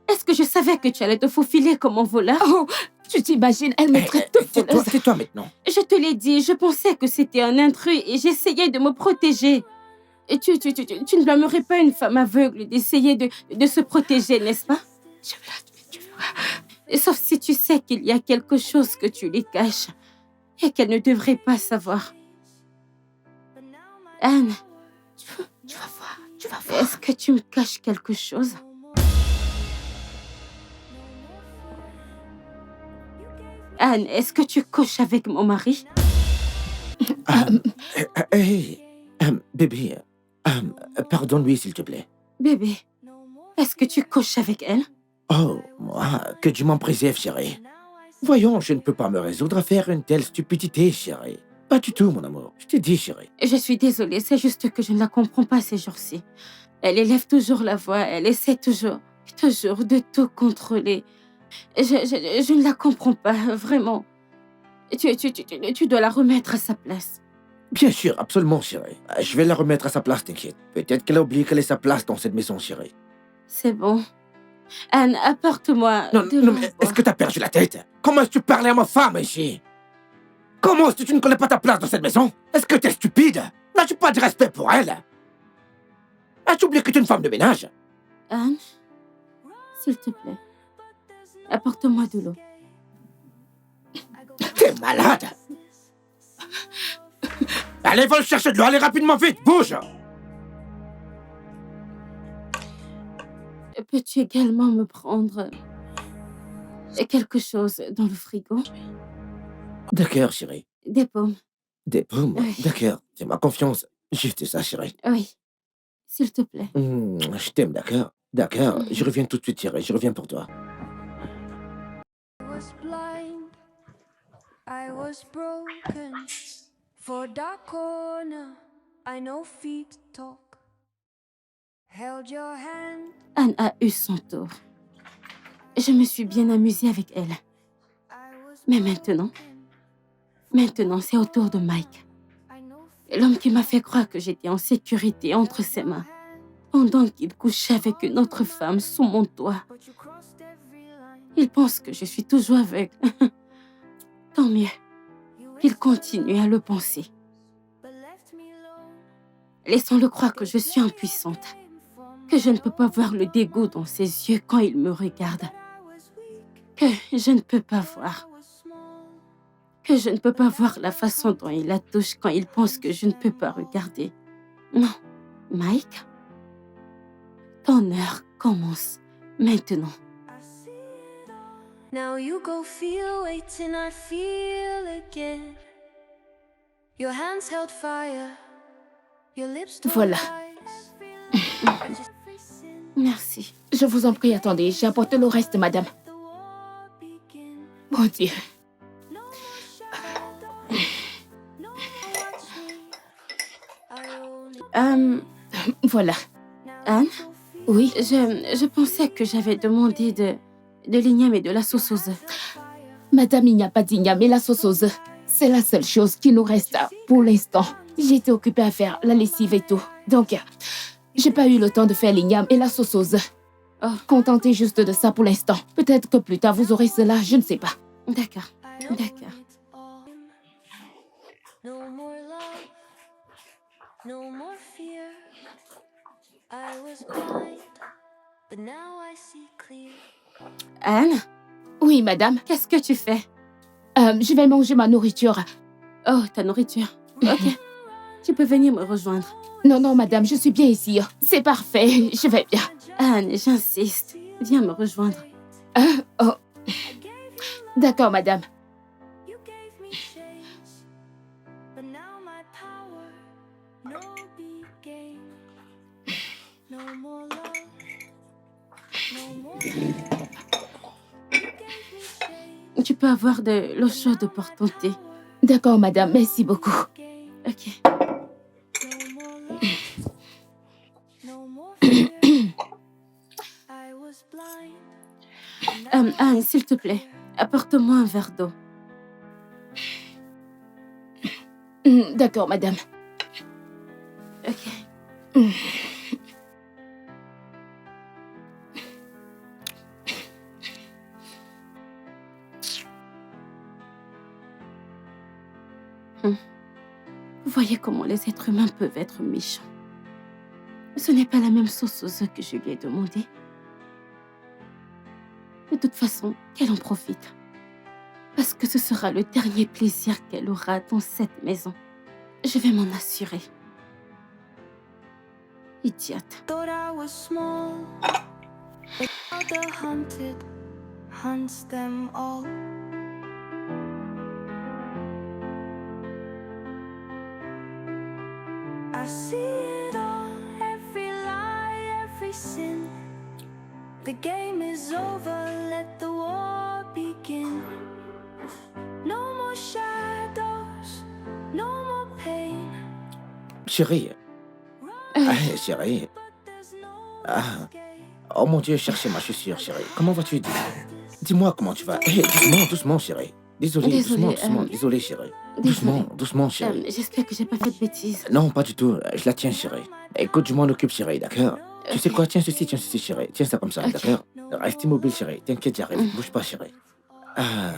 Est-ce que je savais que tu allais te faufiler comme un voleur? Oh, tu t'imagines, elle me traite de voleuse. Tais-toi maintenant. Je te l'ai dit, je pensais que c'était un intrus et j'essayais de me protéger. Et tu ne blâmerais pas une femme aveugle d'essayer de se protéger, n'est-ce pas? Tu verras. Sauf si tu sais qu'il y a quelque chose que tu lui caches et qu'elle ne devrait pas savoir. Anne, Tu vas voir. Tu vas voir. est-ce que tu me caches quelque chose? Anne, est-ce que tu couches avec mon mari? Hey, bébé, pardonne-lui, s'il te plaît. Bébé, est-ce que tu couches avec elle? Oh, moi, que Dieu m'en préserve, chérie. Voyons, je ne peux pas me résoudre à faire une telle stupidité, chérie. Pas du tout, mon amour. Je t'ai dit, chérie. Je suis désolée, c'est juste que je ne la comprends pas ces jours-ci. Elle élève toujours la voix, elle essaie toujours de tout contrôler. Je ne la comprends pas, vraiment. Tu dois la remettre à sa place. Bien sûr, absolument, chérie. Je vais la remettre à sa place, t'inquiète. Peut-être qu'elle a oublié qu'elle est sa place dans cette maison, chérie. C'est bon. Anne, apporte-moi Non, de non, l'eau. mais est-ce que t'as perdu la tête? Comment est-ce que tu parlais à ma femme ici? Comment est-ce que tu ne connais pas ta place dans cette maison? Est-ce que t'es stupide? N'as-tu pas de respect pour elle? As-tu oublié que tu es une femme de ménage? Anne, s'il te plaît, apporte-moi de l'eau. T'es malade? Allez, va le chercher de l'eau, allez rapidement, vite, bouge! Peux-tu également me prendre quelque chose dans le frigo? D'accord, chérie. Des pommes. Des pommes? Oui. D'accord, fais-moi confiance. Juste ça, chérie. Oui, s'il te plaît. Je t'aime, d'accord? D'accord, je reviens tout de suite, chérie, je reviens pour toi. I was blind, I was broken. For dark corner, I know feet talk. Held your hand, Anne a eu son tour. Je me suis bien amusée avec elle. I was Mais maintenant, c'est au tour de Mike. I know L'homme qui m'a fait croire que j'étais en sécurité entre ses mains, pendant qu'il couchait avec une autre femme sous mon toit. but you crossed every line. Il pense que je suis toujours aveugle. Tant mieux. Il continue à le penser. But left me alone. Laissons-le croire que je suis impuissante, que je ne peux pas voir le dégoût dans ses yeux quand il me regarde, I was weak, que je ne peux pas voir, I was small. que je ne peux pas voir la façon dont il la touche quand il pense que je ne peux pas regarder. Non, Mike, ton heure commence maintenant. I see it all. Now you go feel waiting, I feel again. Your hands held fire, your lips told Voilà. lies. Just facing Merci. Je vous en prie, attendez. J'apporte le reste, madame. the war begin. Mon Dieu. No more shadow, no more chain. I only Voilà. Anne, Oui. je pensais que j'avais demandé de l'igname et de la sauce aux œufs. Madame, il n'y a pas d'igname et la sauce aux œufs. C'est la seule chose qui nous reste pour l'instant. J'étais occupée à faire la lessive et tout. Donc, j'ai pas eu le temps de faire l'igname et la sauce aux œufs. Oh. Contentez juste de ça pour l'instant. Peut-être que plus tard vous aurez cela, je ne sais pas. D'accord, I own d'accord. it all. No more love, no more fear. I was blind, but now I see clear. Anne, Oui, madame. qu'est-ce que tu fais? Je vais manger ma nourriture. Oh, ta nourriture. Ok. Tu peux venir me rejoindre. Non, non, madame, je suis bien ici. C'est parfait, je vais bien. Anne, j'insiste. Viens me rejoindre. Oh. D'accord, madame. You gave me chains, but now my power, no big game. No more love, no Tu peux avoir de l'eau chaude pour ton thé. D'accord, madame, merci beaucoup. Ok. No more fear. I was blind. Anne, s'il te plaît, apporte-moi un verre d'eau. D'accord, madame. Ok. Vous voyez comment les êtres humains peuvent être méchants. Ce n'est pas la même sauce aux œufs que je lui ai demandé. De toute façon, qu'elle en profite. Parce que ce sera le dernier plaisir qu'elle aura dans cette maison. Je vais m'en assurer. Idiote. Thought I was small, but now the hunted hunts them all. I see it all, every lie, every sin. The game is over, let the war begin. No more shadows, no more pain. Chérie. Ah, chérie. But there's no Ah. escape. Oh mon Dieu, chercher ma chaussure, chérie. Comment vas-tu? Dis-moi comment tu vas. Hé, doucement, doucement, chérie. Désolé, Désolée, doucement, désolé, chérie. Doucement, Désolée. doucement, chérie. J'espère que j'ai pas fait de bêtises. Non, pas du tout. Je la tiens, chérie. Écoute, je m'en occupe, chérie, d'accord? Tu sais Ok. quoi? Tiens ceci, chérie. Tiens ça comme ça, Ok. d'accord? Reste immobile, chérie. T'inquiète, j'arrive. Bouge pas, chérie. Ah.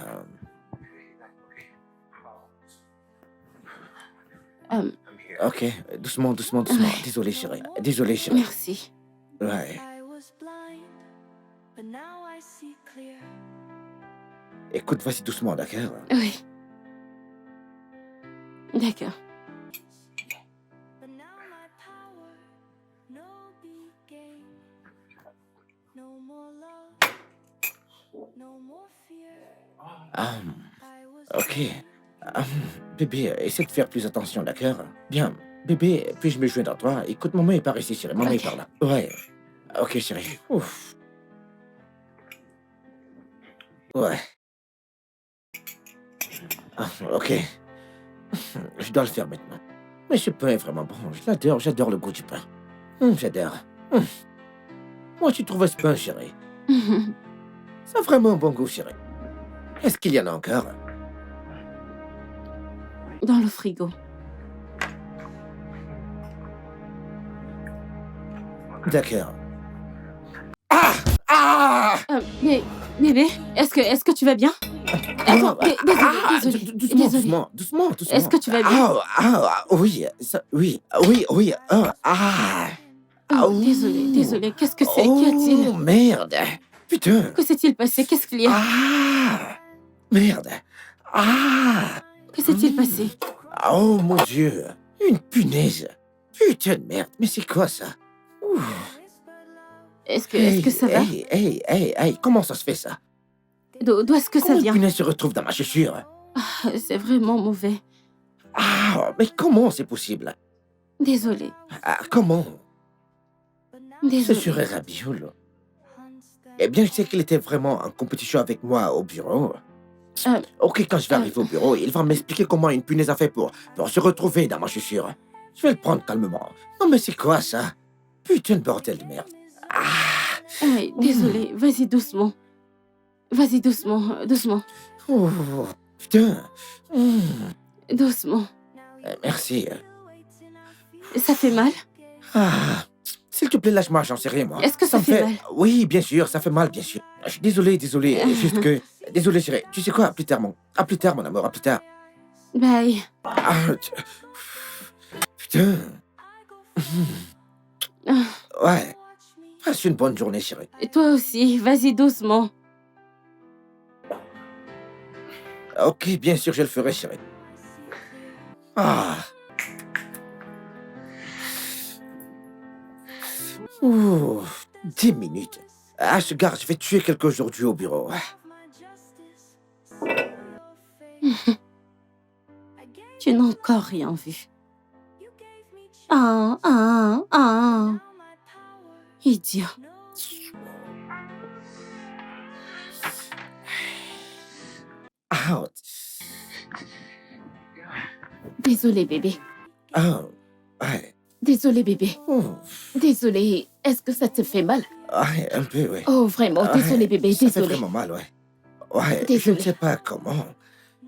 Ok, doucement. Désolé, chérie. Désolé, chérie. Merci. Ouais. I was blind, but now I see clear. Écoute, vas-y doucement, d'accord? Oui. D'accord. But now my power, no big game. No more love, no more fear. Ah, I was ok. Ah, bébé, essaie de faire plus attention, d'accord? Bien. Bébé, puis-je me joindre à toi? Écoute, maman est par ici, chérie. Maman est Ok. par là. Ouais. Ok, chérie. Ouf. Ouais. Ah, ok. Je dois le faire maintenant. Mais ce pain est vraiment bon. J'adore le goût du pain. J'adore. Moi, tu trouves ce pain, chérie? Ça a vraiment un bon goût, chérie. Est-ce qu'il y en a encore? Dans le frigo. D'accord. Ah! Mais, bébé, est-ce que tu vas bien? Attends, désolée. Doucement. Est-ce que tu vas bien? Oui, oui. Désolée. Qu'est-ce que c'est? Qu'y a-t-il? Oh, merde. Putain. Que s'est-il passé? Qu'est-ce qu'il y a? Merde. Que s'est-il passé? Oh, mon Dieu. Une punaise. Putain de merde. Mais c'est quoi ça? Ouf. Est-ce que ça va? Hey, comment ça se fait ça? D'où est-ce que ça Comment une vient? punaise se retrouve dans ma chaussure? C'est vraiment mauvais. Mais comment c'est possible? Désolée. Comment? Ce Désolée. serait Rabiul. Eh bien, je sais qu'il était vraiment en compétition avec moi au bureau. Ok, quand je vais arriver au bureau, il va m'expliquer comment une punaise a fait pour se retrouver dans ma chaussure. Je vais le prendre calmement. Non, mais c'est quoi ça? Putain de bordel de merde. Hey, désolée. Vas-y doucement. Doucement. Oh, putain. Doucement. Merci. Ça fait mal? S'il te plaît, lâche-moi, j'en sais rien, moi. Est-ce que ça me fait mal? Oui, bien sûr, ça fait mal, bien sûr. Je suis désolé. Juste que... Désolé, chérie. Tu sais quoi? À plus tard, mon amour, à plus tard. Bye. Putain. Ah, Ouais. Passe une bonne journée, chérie. et toi aussi. Vas-y doucement. Ok, bien sûr, je le ferai, chérie. 10 minutes. Ce gars, je vais tuer quelqu'un aujourd'hui au bureau. Tu n'as encore rien vu. Idiot. Ah, Désolé, bébé. ah, ouais. Désolé, bébé. Oh, Désolé. Est-ce que ça te fait mal? ouais, un peu, ouais. Oh, vraiment, désolé, Ouais, bébé, ça fait désolé. vraiment mal, ouais. Ouais, je Désolé. ne sais pas comment.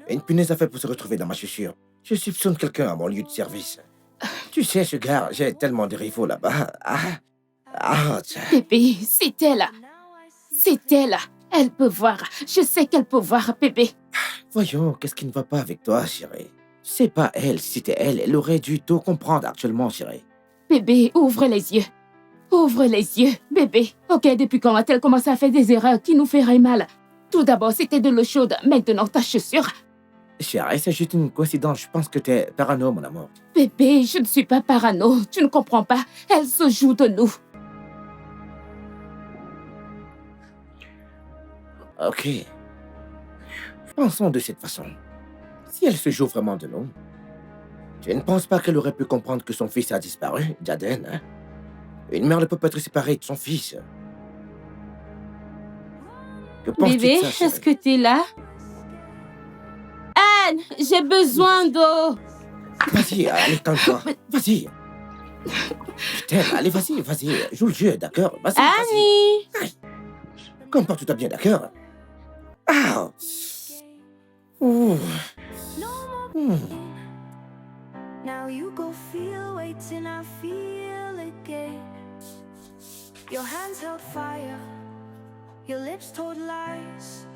Une punaise a fait pour se retrouver dans ma chaussure. Je soupçonne quelqu'un à mon lieu de service. Tu sais, ce gars, j'ai tellement de rivaux là-bas. Tiens. Bébé, c'est elle. C'est elle. Elle peut voir. Je sais qu'elle peut voir, bébé. Voyons, qu'est-ce qui ne va pas avec toi, chérie? C'est pas elle. Si c'était elle, elle aurait dû tout comprendre actuellement, chérie. Bébé, ouvre les yeux. Ouvre les yeux, bébé. Ok, depuis quand a-t-elle commencé à faire des erreurs qui nous feraient mal? Tout d'abord, c'était de l'eau chaude. Maintenant, ta chaussure. Chérie, c'est juste une coïncidence. Je pense que t'es parano, mon amour. Bébé, je ne suis pas parano. Tu ne comprends pas. Elle se joue de nous. Ok. Pensons de cette façon. Si elle se joue vraiment de nous, je ne pense pas qu'elle aurait pu comprendre que son fils a disparu, Jaden, hein? Une mère ne peut pas être séparée de son fils. Que penses-tu Bébé, de ça, chérie? est-ce que t'es là? Anne, j'ai besoin d'eau. Vas-y, allez, calme-toi. Vas-y. Je t'aime, allez, vas-y, joue le jeu, d'accord? Vas-y, Annie! comporte-toi bien, d'accord? Ah! Ouh. Hmm. Now you go feel waiting, I feel again. Your hands held fire, your lips told lies,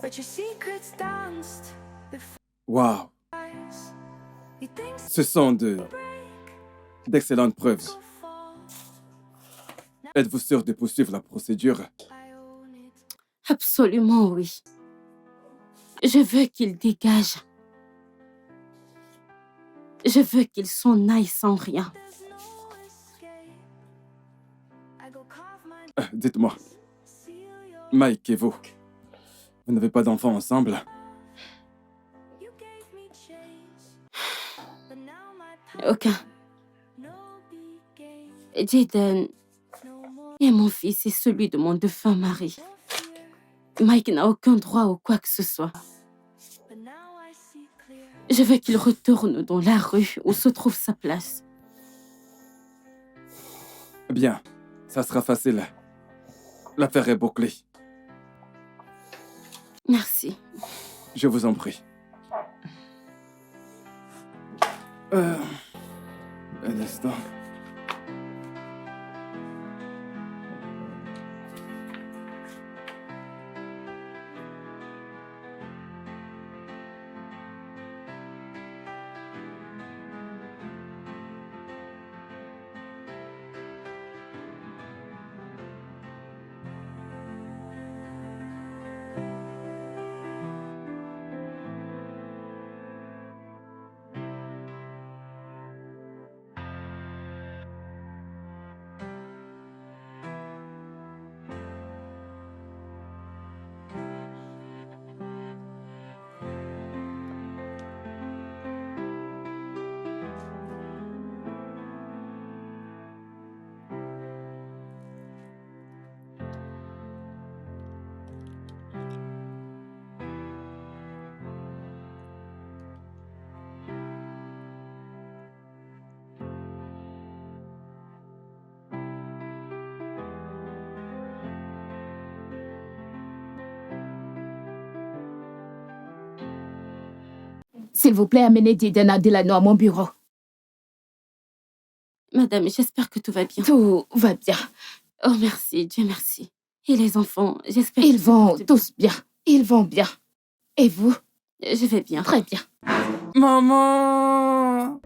but your secrets danced before Waouh, eyes. You think ce sont d'excellentes preuves. so far, Êtes-vous sûr de poursuivre la procédure? I own it. Absolument oui. Je veux qu'il dégage. Je veux qu'il s'en aille sans rien. There's no escape. I go carve my Dites-moi, seal your Mike et vous n'avez pas d'enfants ensemble? you gave me change, but now my Aucun. no big game, Jaden no more est mon fils et celui de mon défunt mari. fear. Mike n'a aucun droit ou quoi que ce soit. But now I see clear. Je veux qu'il retourne dans la rue où se trouve sa place. Bien, ça sera facile. L'affaire est bouclée. Merci. Je vous en prie. Un instant. S'il vous plaît, amenez Didena Delano à mon bureau. Madame, j'espère que tout va bien. Tout va bien. Oh, merci, Dieu merci. Et les enfants, j'espère Ils qu'ils se vont portent tous bien. Ils vont bien. Et vous? bien. Je vais bien. Très bien. Maman!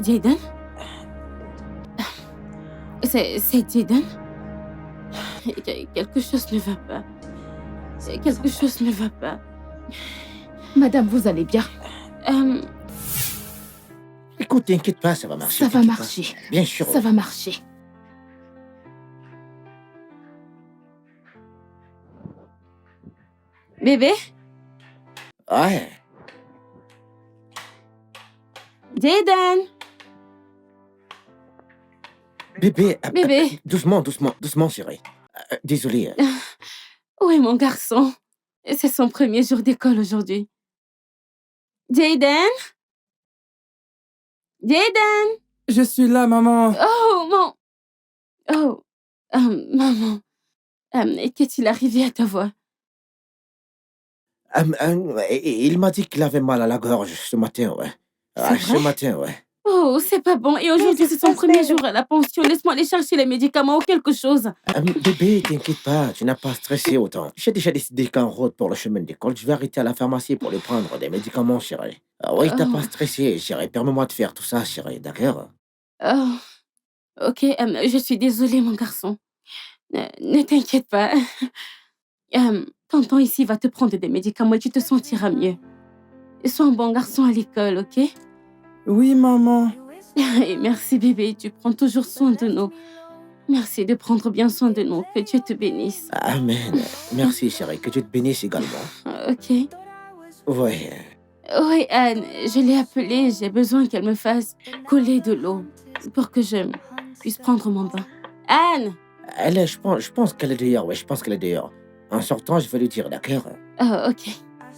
Jaden? C'est Jaden? Quelque chose ne va pas. Quelque chose ne va pas. Madame, vous allez bien? Écoute, t'inquiète pas, ça va marcher. Ça va t'inquiète pas. marcher. Bien sûr. Ça va marcher. Bébé? Ouais. Jaden? Bébé. Bébé? Doucement, chérie. Désolé. Où est mon garçon? C'est son premier jour d'école aujourd'hui. Jaden? Jaden? Je suis là, maman. Oh, mon... Oh, maman. Qu'est-il arrivé à ta voix? Il m'a dit qu'il avait mal à la gorge ce matin, ouais. C'est Ce vrai? matin, ouais. Oh, c'est pas bon. Et aujourd'hui, c'est son premier jour à la pension. Laisse-moi aller chercher les médicaments ou quelque chose. Bébé, t'inquiète pas, tu n'as pas stressé autant. J'ai déjà décidé qu'en route pour le chemin d'école, je vais arrêter à la pharmacie pour lui prendre des médicaments, chérie. Oui, t'as pas stressé, chérie. Permets-moi de faire tout ça, chérie, d'accord? Oh, ok. Je suis désolée, mon garçon. Ne t'inquiète pas. Tonton ici va te prendre des médicaments et tu te sentiras mieux. Sois un bon garçon à l'école, ok? Oui, maman. Et merci, bébé. Tu prends toujours soin de nous. Merci de prendre bien soin de nous. Que Dieu te bénisse. Amen. Merci, chérie. Que Dieu te bénisse également. Ok. Oui. Oui, Anne, je l'ai appelée. J'ai besoin qu'elle me fasse couler de l'eau pour que je puisse prendre mon bain. Anne! Je pense qu'elle est dehors, oui, je pense qu'elle est dehors. En sortant, je vais lui dire, d'accord? Oh, ok.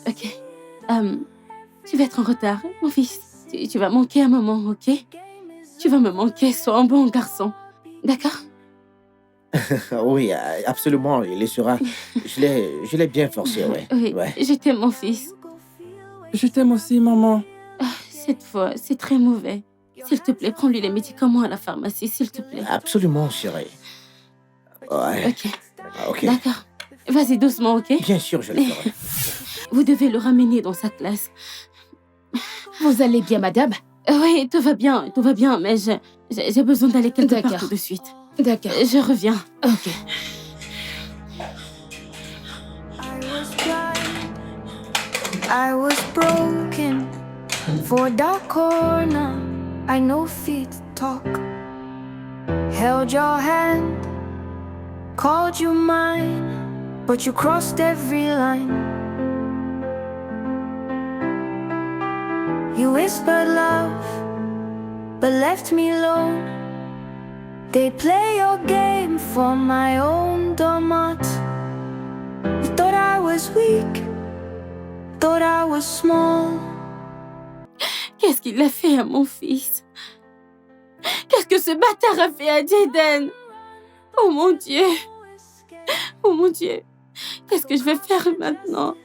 Ok. Tu vas être en retard, mon fils. Tu vas manquer un moment, ok? Tu vas me manquer, sois un bon garçon. D'accord? Oui, absolument, il le sera. Je l'ai bien forcé, oui. Oui, Ouais. je t'aime, mon fils. Je t'aime aussi, maman. Cette fois, c'est très mauvais. S'il te plaît, prends-lui les médicaments à la pharmacie, s'il te plaît. Absolument, chérie. Ouais. Ok, Ok. d'accord. Vas-y doucement, ok? Bien sûr, je le ferai. Vous devez le ramener dans sa classe. Vous allez bien, madame? Oui, tout va bien, mais j'ai besoin d'aller quelque part D'accord. tout de suite. D'accord. Je reviens. Ok. I was blind, I was broken. For a dark corner, I know feet talk. Held your hand, called you mine, but you crossed every line. You whispered love, but left me alone. They play your game for my own doormat. You thought I was weak, thought I was small. Qu'est-ce qu'il a fait à mon fils? Qu'est-ce que ce bâtard a fait à Jaden? Oh mon Dieu! Oh mon Dieu! Qu'est-ce que je vais faire maintenant?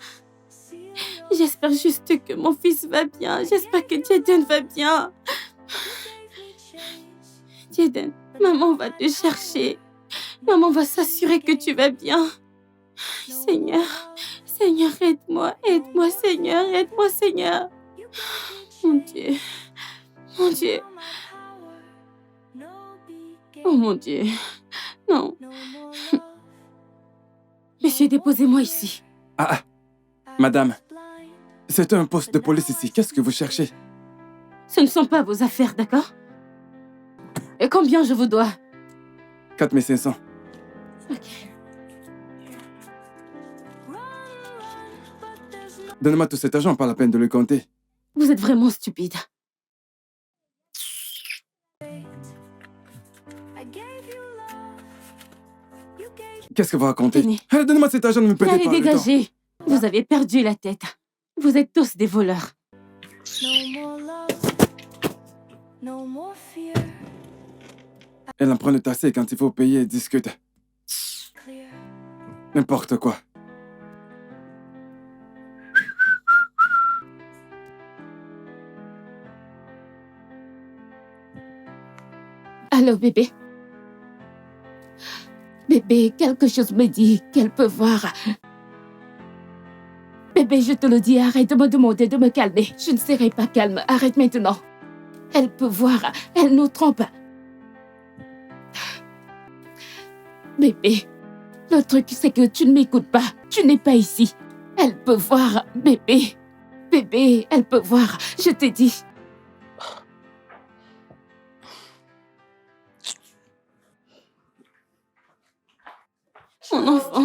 J'espère juste que mon fils va bien. J'espère que Jaden va bien. Jaden, maman va te chercher. Maman va s'assurer que tu vas bien. Seigneur, Seigneur, aide-moi. Aide-moi, Seigneur. Aide-moi, Seigneur. Mon Dieu. Mon Dieu. Oh mon Dieu. Non. Monsieur, déposez-moi ici. Ah, madame. C'est un poste de police ici. Qu'est-ce que vous cherchez? Ce ne sont pas vos affaires, d'accord? Et combien je vous dois? 4500. Ok. Donne-moi tout cet argent, pas la peine de le compter. Vous êtes vraiment stupide. Qu'est-ce que vous racontez? Tenez. Allez, donne-moi cet argent, ne me perdez Allez, pas le temps. dégagez. Vous avez perdu la tête. Vous êtes tous des voleurs. No more love, no more fear. Elle en prend le tassé quand il faut payer et discute. Clear. N'importe quoi. Allô, bébé? Bébé, quelque chose me dit qu'elle peut voir. Bébé, je te le dis, arrête de me demander de me calmer. Je ne serai pas calme. Arrête maintenant. Elle peut voir. Elle nous trompe. Bébé, le truc, c'est que tu ne m'écoutes pas. Tu n'es pas ici. Elle peut voir, bébé. Bébé, elle peut voir. Je t'ai dit. Mon enfant,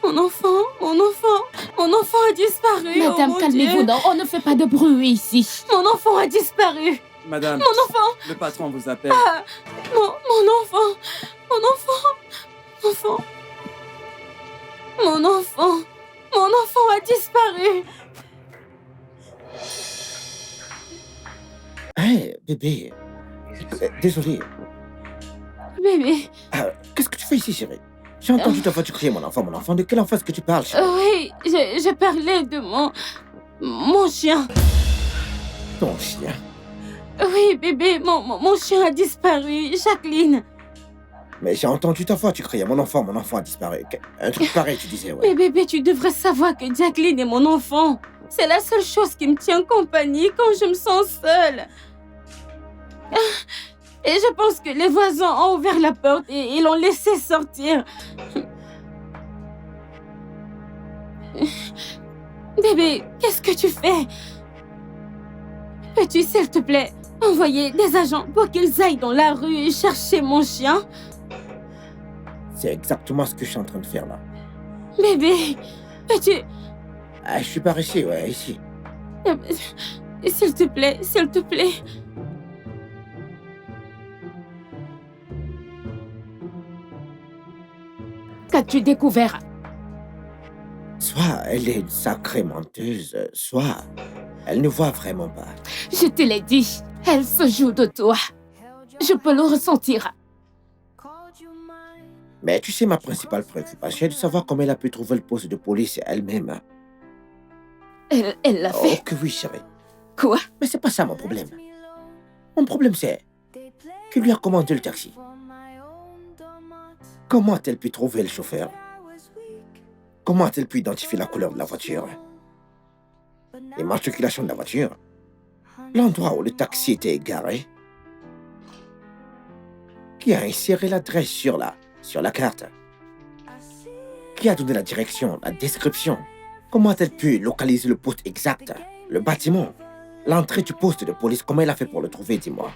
mon enfant, mon enfant, mon enfant a disparu. Madame, oh mon calmez-vous. Dieu. Non, on ne fait pas de bruit ici. Mon enfant a disparu. Madame, Mon enfant, le patron vous appelle. mon enfant, mon enfant, mon enfant. enfant. Mon enfant a disparu. Hé, bébé. Désolé. Bébé, Qu'est-ce que tu fais ici, chérie? J'ai entendu ta voix, tu crier mon enfant, mon enfant. De quel enfant est-ce que tu parles, chérie? oui, je parlais de mon chien. Ton chien. Oui, bébé, mon chien a disparu. Jacqueline. Mais j'ai entendu ta voix, tu criais mon enfant a disparu. Un truc pareil, tu disais, ouais. Mais bébé, tu devrais savoir que Jacqueline est mon enfant. C'est la seule chose qui me tient compagnie quand je me sens seule. Et je pense que les voisins ont ouvert la porte et ils l'ont laissé sortir. Bébé, qu'est-ce que tu fais? Peux-tu, s'il te plaît, envoyer des agents pour qu'ils aillent dans la rue et chercher mon chien? C'est exactement ce que je suis en train de faire là. Bébé, peux-tu... Ah, je suis par ici, ouais, ici. S'il te plaît, s'il te plaît. Qu'as-tu découvert? Soit elle est une sacrée menteuse, soit elle ne voit vraiment pas. Je te l'ai dit, elle se joue de toi. Je peux le ressentir. Mais tu sais, ma principale préoccupation est de savoir comment elle a pu trouver le poste de police elle-même. Elle l'a Oh fait. que oui, chérie. Quoi? Mais c'est pas ça mon problème. Mon problème c'est qui lui a commandé le taxi. Comment a-t-elle pu trouver le chauffeur? Comment a-t-elle pu identifier la couleur de la voiture? L'immatriculation de la voiture? L'endroit où le taxi était garé? Qui a inséré l'adresse sur la carte? Qui a donné la direction, la description? Comment a-t-elle pu localiser le poste exact? Le bâtiment? L'entrée du poste de police, comment elle a fait pour le trouver, dis-moi?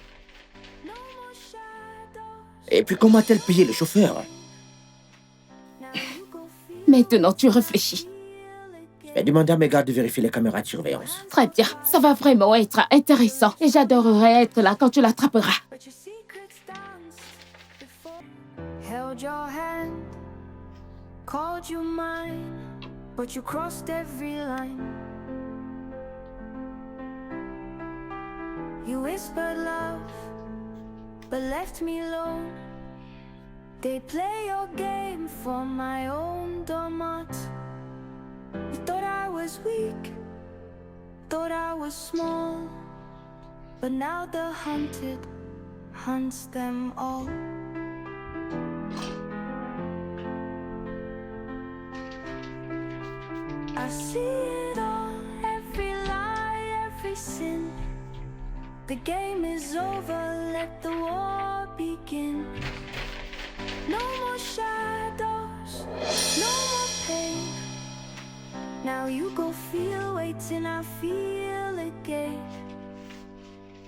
Et puis comment a-t-elle payé le chauffeur? Maintenant, tu réfléchis. Je vais demander à mes gars de vérifier les caméras de surveillance. Très bien, ça va vraiment être intéressant. Et j'adorerais être là quand tu l'attraperas. Held your hand, called you mine, but you crossed every line. You whispered love, but left me alone. They play your game for my own domot. You thought I was weak, thought I was small, but now the hunted hunts them all. I see it all, every lie, every sin. The game is over, let the war begin. No more shadows, no more pain. Now you go feel, waiting, I feel again.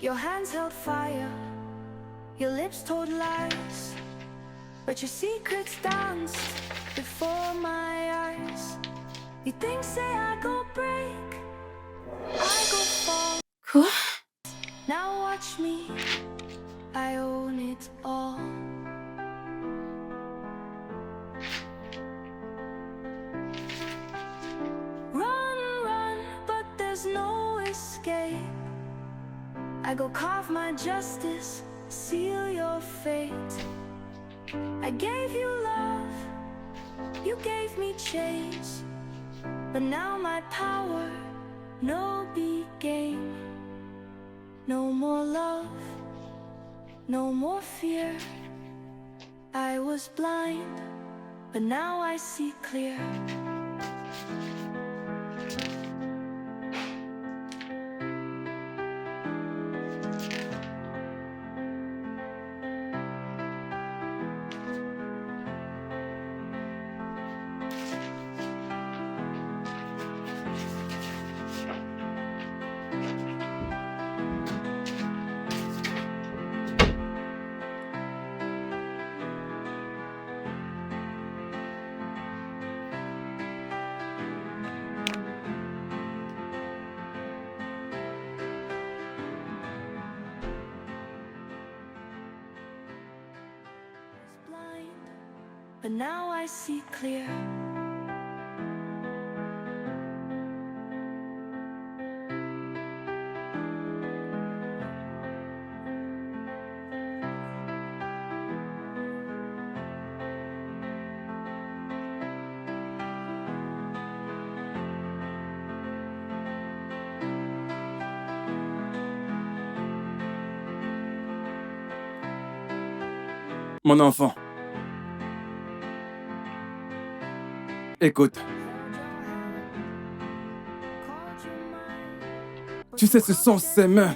Your hands held fire, your lips told lies, but your secrets danced before my eyes. You think, say I go break, I go fall. Quoi? Now watch me, I own it all. Run, run, but there's no escape. I go carve my justice, seal your fate. I gave you love, you gave me chase, but now my power, no big game. No more love, no more fear. I was blind, but now I see clear. But now I see clear. Mon enfant. Écoute. Tu sais, ce sont ces mains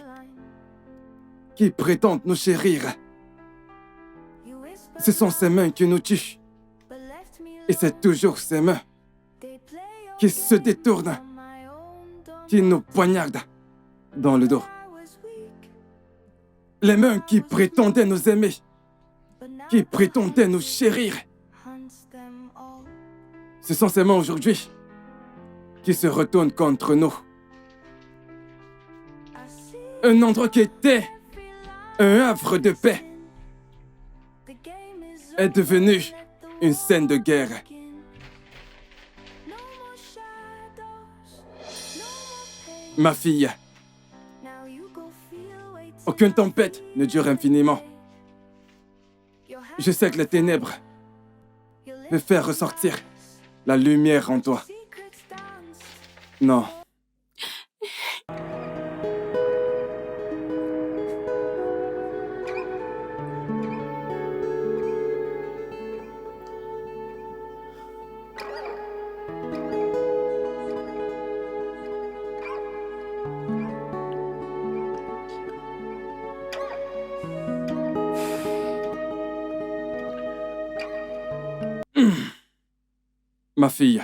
qui prétendent nous chérir. Ce sont ces mains qui nous tuent. Et c'est toujours ces mains qui se détournent, qui nous poignardent dans le dos. Les mains qui prétendaient nous aimer, qui prétendaient nous chérir. Ce sont ces mains aujourd'hui qui se retournent contre nous. Un endroit qui était un havre de paix est devenu une scène de guerre. Ma fille, aucune tempête ne dure infiniment. Je sais que les ténèbres peuvent faire ressortir la lumière en toi. Non. Ma fille,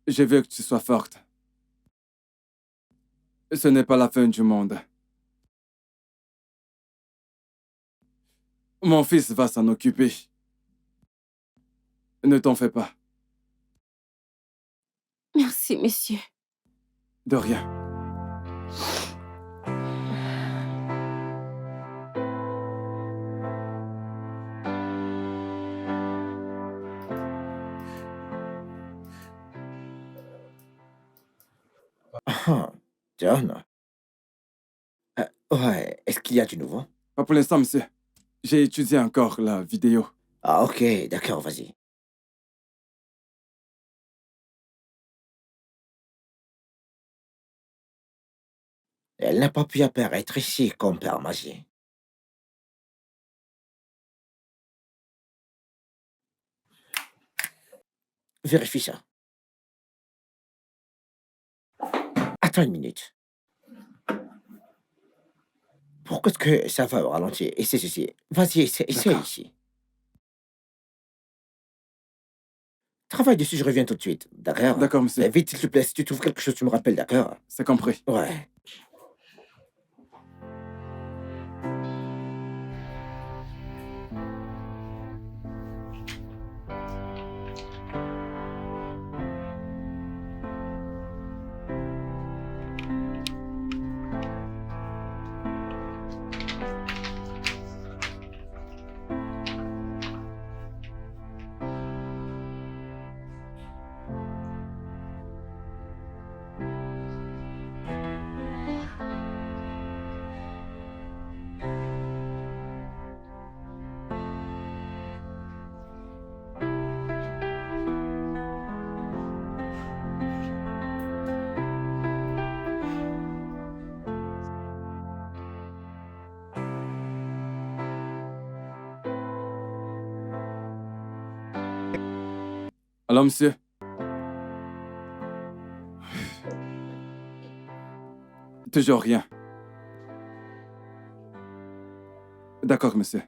je veux que tu sois forte. Ce n'est pas la fin du monde. Mon fils va s'en occuper. Ne t'en fais pas. Merci, monsieur. De rien. Ah, John. Ouais, est-ce qu'il y a du nouveau? Pas pour l'instant, monsieur. J'ai étudié encore la vidéo. Ah, ok, d'accord, vas-y. Elle n'a pas pu apparaître ici comme Père Magie. Vérifie ça. Attends une minute. Pourquoi est-ce que ça va au ralenti? Essaie ceci. Vas-y, essaie D'accord. ici. Travaille dessus, je reviens tout de suite. D'accord? D'accord, monsieur. Mais vite, s'il te plaît, si tu trouves quelque chose, tu me rappelles, d'accord? C'est compris. Ouais. Alors, monsieur? Toujours rien. D'accord, monsieur.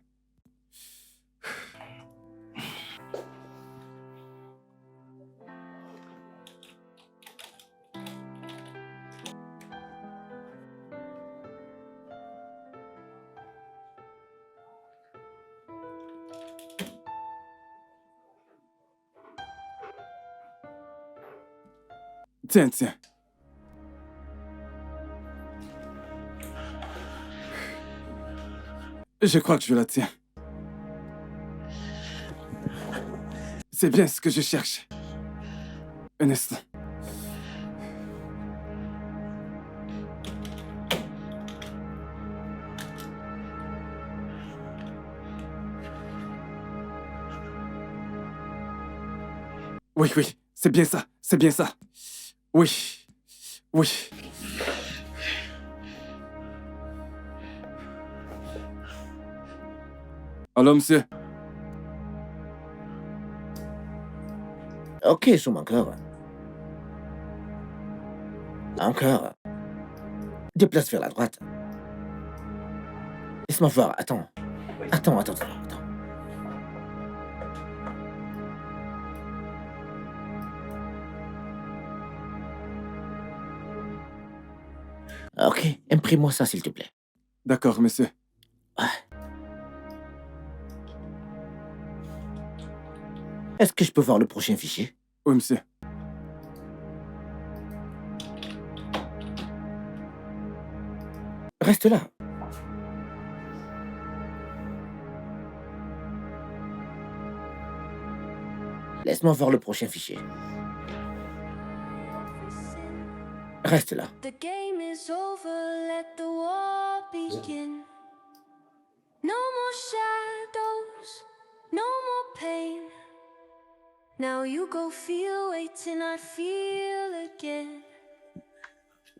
Tiens, tiens. Je crois que je la tiens. C'est bien ce que je cherche. Un instant. Oui, oui, c'est bien ça, c'est bien ça. Oui, oui. Alors, monsieur, Ok, zoom encore. Encore. Déplace vers la droite. Laisse-moi voir, attends. Attends. Ok, imprime-moi ça, s'il te plaît. d'accord, monsieur. Est-ce que je peux voir le prochain fichier? Oui, monsieur. Reste là. Laisse-moi voir le prochain fichier. Reste là. The game is over, let the war begin. No more shadows, no more pain. Now you go feel, wait till I feel again.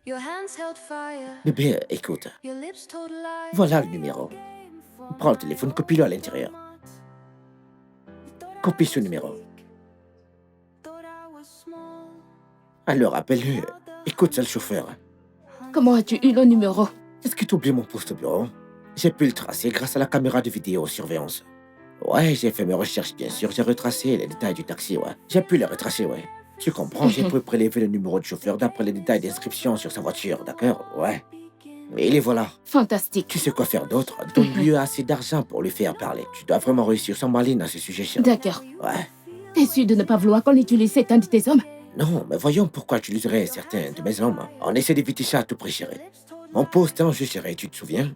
Your hands held fire, Bébé, écoute. your lips told lies. Voilà le numéro. Prends le téléphone, copie-le à l'intérieur. Copie ce numéro. Alors, appelle-le. Écoute, c'est le chauffeur. Comment as-tu eu le numéro? Est-ce que tu oublies mon poste au bureau? J'ai pu le tracer grâce à la caméra de vidéosurveillance. Ouais, j'ai fait mes recherches, bien sûr. J'ai retracé les détails du taxi, ouais. J'ai pu le retracer, ouais. Tu comprends, j'ai pu prélever le numéro de chauffeur d'après les détails d'inscription sur sa voiture, d'accord? Ouais. Et les voilà. Fantastique. Tu sais quoi faire d'autre? Donne-lui assez d'argent pour lui faire parler. Tu dois vraiment réussir sans maline à ce sujet, chérie. D'accord. Ouais. T'es sûr de ne pas vouloir qu'on utilise certains de tes hommes? Non, mais voyons pourquoi tu l'userais certains de mes hommes. On essaie d'éviter ça à tout prix, chérie. Mon poste en jeu, chérie, tu te souviens?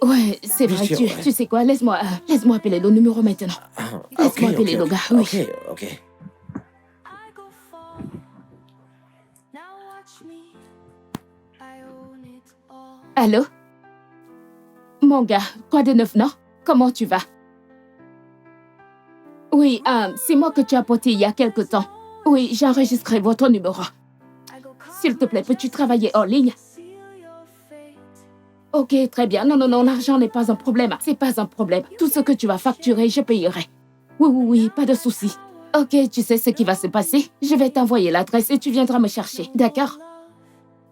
Ouais, c'est Bien vrai. sûr, Tu, ouais. tu sais quoi? Laisse-moi appeler le numéro maintenant. Ah, Laisse-moi appeler le gars, oui. Ok. I go far. Now watch me. I own it all. Allô? Mon gars, quoi de neuf, non? Comment tu vas? Oui, c'est moi que tu as apporté il y a quelque temps. Oui, j'ai enregistré votre numéro. I go S'il te plaît, peux-tu travailler en ligne? seal your fate. Ok, très bien. Non, l'argent n'est pas un problème. C'est pas un problème. Tout ce que tu vas facturer, je payerai. Oui, pas de souci. Ok, tu sais ce qui va se passer? Je vais t'envoyer l'adresse et tu viendras me chercher. D'accord?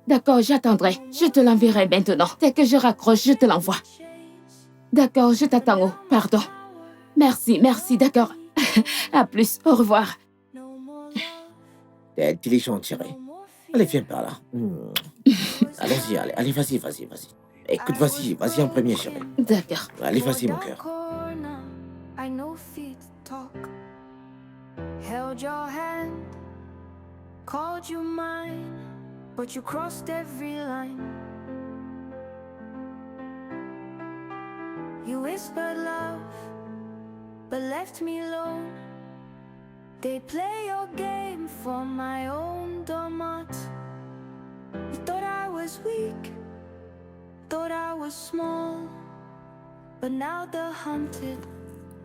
D'accord, j'attendrai. Je te l'enverrai maintenant. Dès que je raccroche, je te l'envoie. D'accord, je t'attends. Oh, pardon. Merci, d'accord. À plus. Au revoir. No more love, T'es intelligente, chérie. no more fear. Allez, viens par là. Allons-y, allez, vas-y. Écoute, vas-y en premier, chérie. D'accord. Allez, vas-y, mon Down cœur. corner, I know feet talk. Held your hand, called you mine, but you crossed every line. You whispered love, but left me alone. They play your game for my own doormat. Thought I was weak, thought I was small, but now the hunted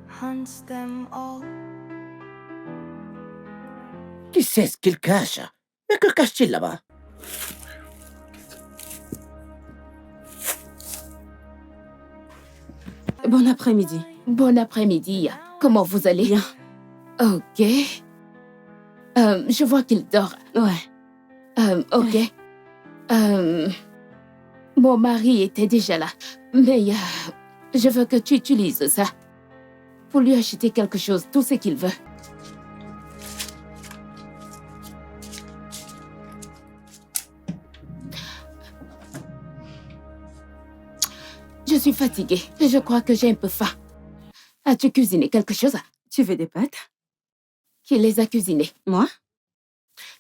hunts them all. Qui sait ce qu'il cache? Mais que cache-t-il là-bas? Bon après-midi. Bon après-midi. Comment vous allez? Bien. Ok. Je vois qu'il dort. Ouais. Ok. Mon mari était déjà là. Mais je veux que tu utilises ça. Pour lui acheter quelque chose, tout ce qu'il veut. Je suis fatiguée. Je crois que j'ai un peu faim. As-tu cuisiné quelque chose? Tu veux des pâtes? Qui les a cuisinées? Moi?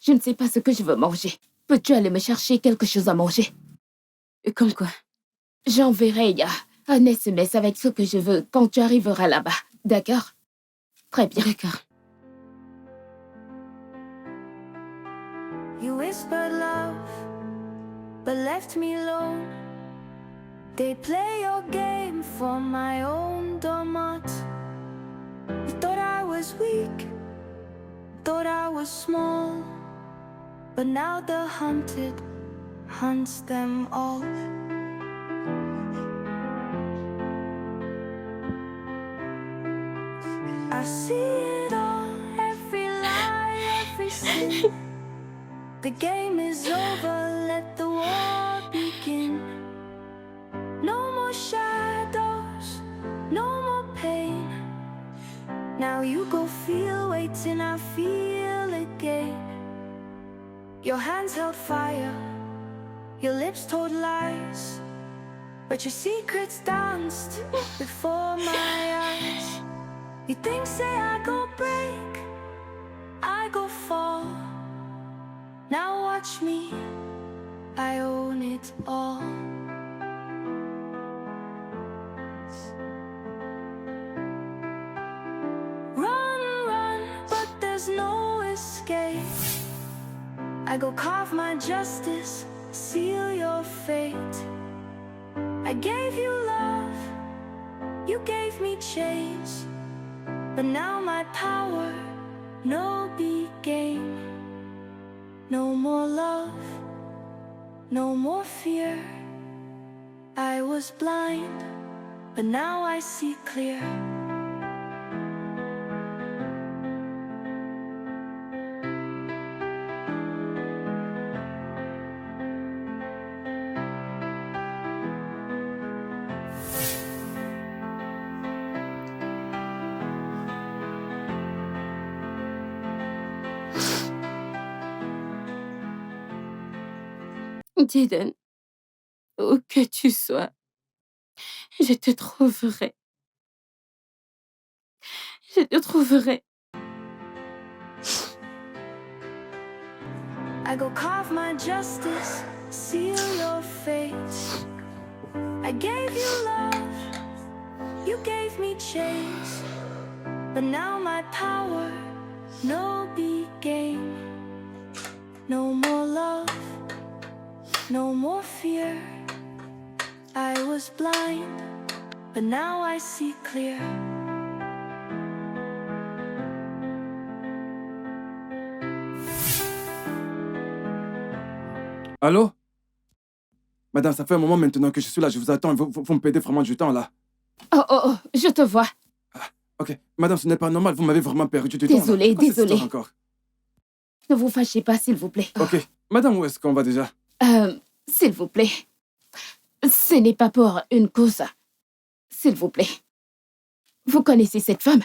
Je ne sais pas ce que je veux manger. Peux-tu aller me chercher quelque chose à manger? Comme quoi? J'enverrai un SMS avec ce que je veux quand tu arriveras là-bas. D'accord? Très bien. D'accord. You whispered love, but left me alone. They play your game for my own doormat. Thought I was weak, thought I was small, but now the hunted hunts them all. I see it all, every lie, every sin. The game is over, let the war begin. No more shadows, no more pain. Now you go feel, waiting, I feel again. Your hands held fire, your lips told lies, but your secrets danced before my eyes. You think, say I go break, I go fall. Now watch me, I own it all. Run, run, but there's no escape. I go carve my justice, seal your fate. I gave you love, you gave me change, but now my power, no big game. No more love, no more fear. I was blind, but now I see clear. Jaden, où que tu sois, je te trouverai. Je te trouverai. I go carve my justice, seal your fate. I gave you love, you gave me change, but now my power, no big game. No more love, no more fear. I was blind, but now I see clear. Allô? Madame, ça fait un moment maintenant que je suis là, je vous attends, vous me perdez vraiment du temps là. Oh, je te vois. Ok, madame, ce n'est pas normal, vous m'avez vraiment perdu du temps. Désolée, C'est quoi cette désolée. histoire encore? Ne vous fâchez pas, s'il vous plaît. Ok, madame, où est-ce qu'on va déjà? S'il vous plaît. Ce n'est pas pour une cause. S'il vous plaît. Vous connaissez cette femme?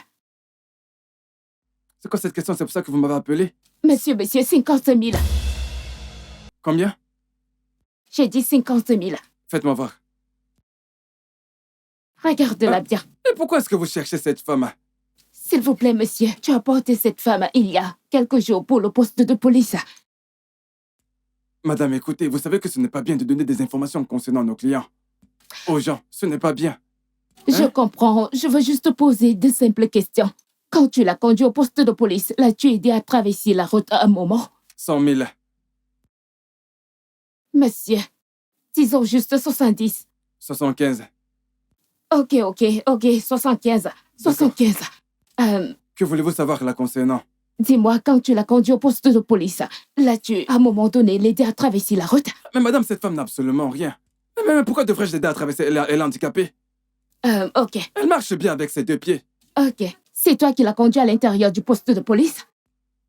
C'est quoi cette question? C'est pour ça que vous m'avez appelé? Monsieur, 50 000. Combien? J'ai dit 50 000. Faites-moi voir. Regarde-la bien. Et pourquoi est-ce que vous cherchez cette femme? S'il vous plaît, monsieur, tu as porté cette femme il y a quelques jours pour le poste de police. Madame, écoutez, vous savez que ce n'est pas bien de donner des informations concernant nos clients. Aux gens, ce n'est pas bien. Je comprends, je veux juste poser de simples questions. Quand tu l'as conduit au poste de police, l'as-tu aidé à traverser la route à un moment? 100 000. Monsieur, disons juste 70. 75. Ok, 75. 75. Que voulez-vous savoir là concernant? Dis-moi, quand tu l'as conduit au poste de police, l'as-tu, à un moment donné, l'aider à traverser la route? Mais madame, cette femme n'a absolument rien. Mais pourquoi devrais-je l'aider à traverser? Elle est handicapée. Ok. Elle marche bien avec ses deux pieds. Ok. C'est toi qui l'as conduit à l'intérieur du poste de police?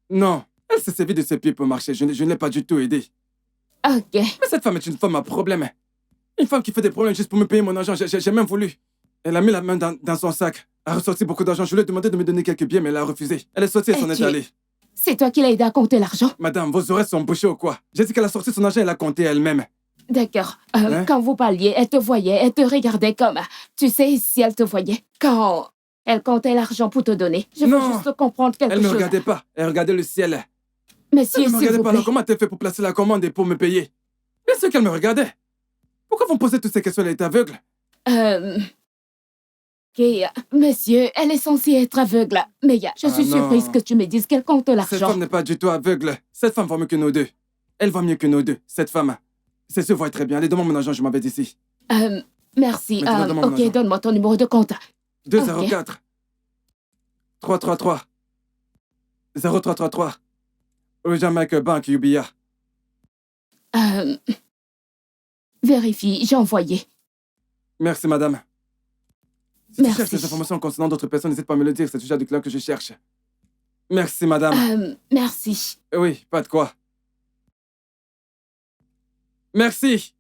Non, elle s'est servie de ses pieds pour marcher. Je ne l'ai pas du tout aidée. Ok. Mais cette femme est une femme à problème. Une femme qui fait des problèmes juste pour me payer mon argent. J'ai même voulu. Elle a mis la main dans son sac. Elle a ressorti beaucoup d'argent. Je lui ai demandé de me donner quelques billets, mais elle a refusé. Elle est sortie et s'en est allée. C'est toi qui l'as aidé à compter l'argent? Madame, vos oreilles sont bouchées ou quoi? J'ai dit qu'elle a sorti son argent et elle a compté elle-même. D'accord. Quand vous parliez, elle te voyait, elle te regardait comme... Tu sais, si elle te voyait, quand elle comptait l'argent pour te donner. Je veux juste comprendre quelque chose. Elle ne me regardait pas. Elle regardait le ciel. Monsieur, elle ne me s'il regardait vous pas. plaît. Alors comment a-t-elle fait pour placer la commande et pour me payer? Bien sûr qu'elle me regardait. Pourquoi vous me posez toutes ces questions? Elle est aveugle. Ok, monsieur, elle est censée être aveugle. Mais je suis surprise que tu me dises qu'elle compte l'argent. Cette femme n'est pas du tout aveugle. Cette femme va mieux que nous deux. Elle va mieux que nous deux, cette femme. C'est se voit très bien. Allez, donne-moi mon argent, je m'avais dit ici. Merci. Donne-moi mon Ok, argent. donne-moi ton numéro de compte. 204 333 0333 Jamaica Bank UBA. Vérifie, j'ai envoyé. Merci, madame. Si tu cherches Merci. des informations concernant d'autres personnes, n'hésite pas à me le dire, c'est déjà du client que je cherche. Merci, madame. Merci. Oui, pas de quoi. Merci.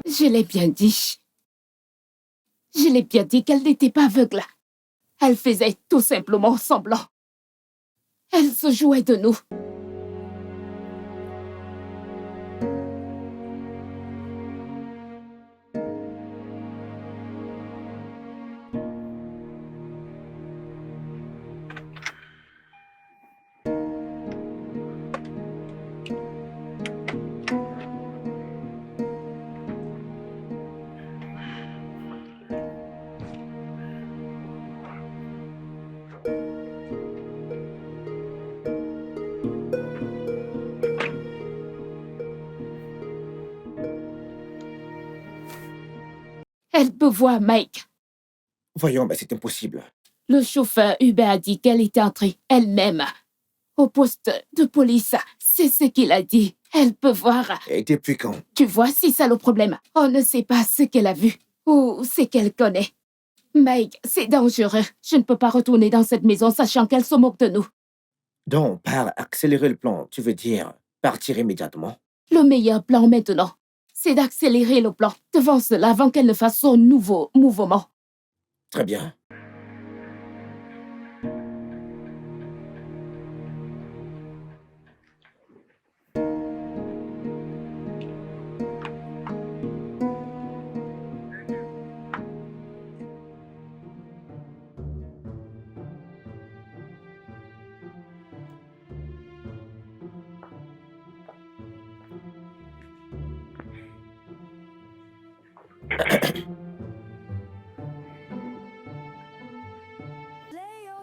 Je l'ai bien dit. Je l'ai bien dit qu'elle n'était pas aveugle. Elle faisait tout simplement semblant. Elle se jouait de nous. Elle peut voir Mike. Voyons, mais c'est impossible. Le chauffeur Uber a dit qu'elle était entrée elle-même au poste de police. C'est ce qu'il a dit. Elle peut voir. Et depuis quand? Tu vois, c'est ça le problème. On ne sait pas ce qu'elle a vu ou ce qu'elle connaît. Mike, c'est dangereux. Je ne peux pas retourner dans cette maison sachant qu'elle se moque de nous. Donc, par accélérer le plan, tu veux dire partir immédiatement? Le meilleur plan maintenant, c'est d'accélérer le plan devant cela avant qu'elle ne fasse son nouveau mouvement. Très bien.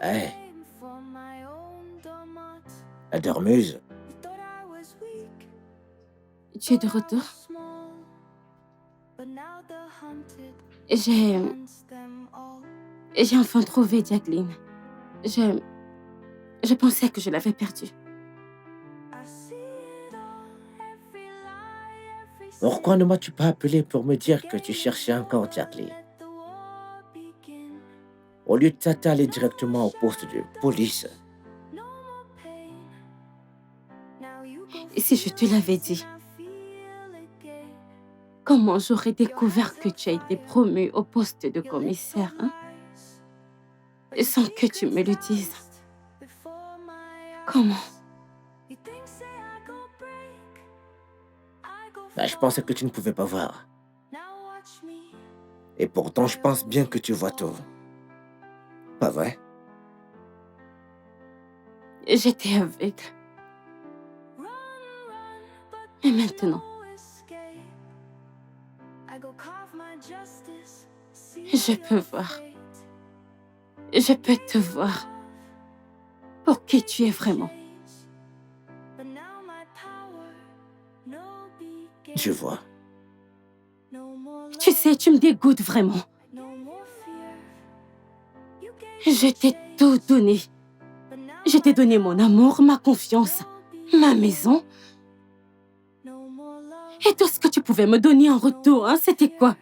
Hey, la dormeuse. Tu es de retour? J'ai enfin trouvé Jacqueline. Je pensais que je l'avais perdue. Pourquoi ne m'as-tu pas appelé pour me dire que tu cherchais encore Jacqueline? Au lieu de t'attaler directement au poste de police. Et si je te l'avais dit, comment j'aurais découvert que tu as été promu au poste de commissaire, hein? Sans que tu me le dises. Comment? Bah, je pensais que tu ne pouvais pas voir. Et pourtant, je pense bien que tu vois tout. Pas vrai? J'étais aveugle. Et maintenant, je peux voir. Je peux te voir pour qui tu es vraiment. Je vois. Tu sais, tu me dégoûtes vraiment. Je t'ai tout donné. Je t'ai donné mon amour, ma confiance, ma maison. Et tout ce que tu pouvais me donner en retour, hein, c'était quoi?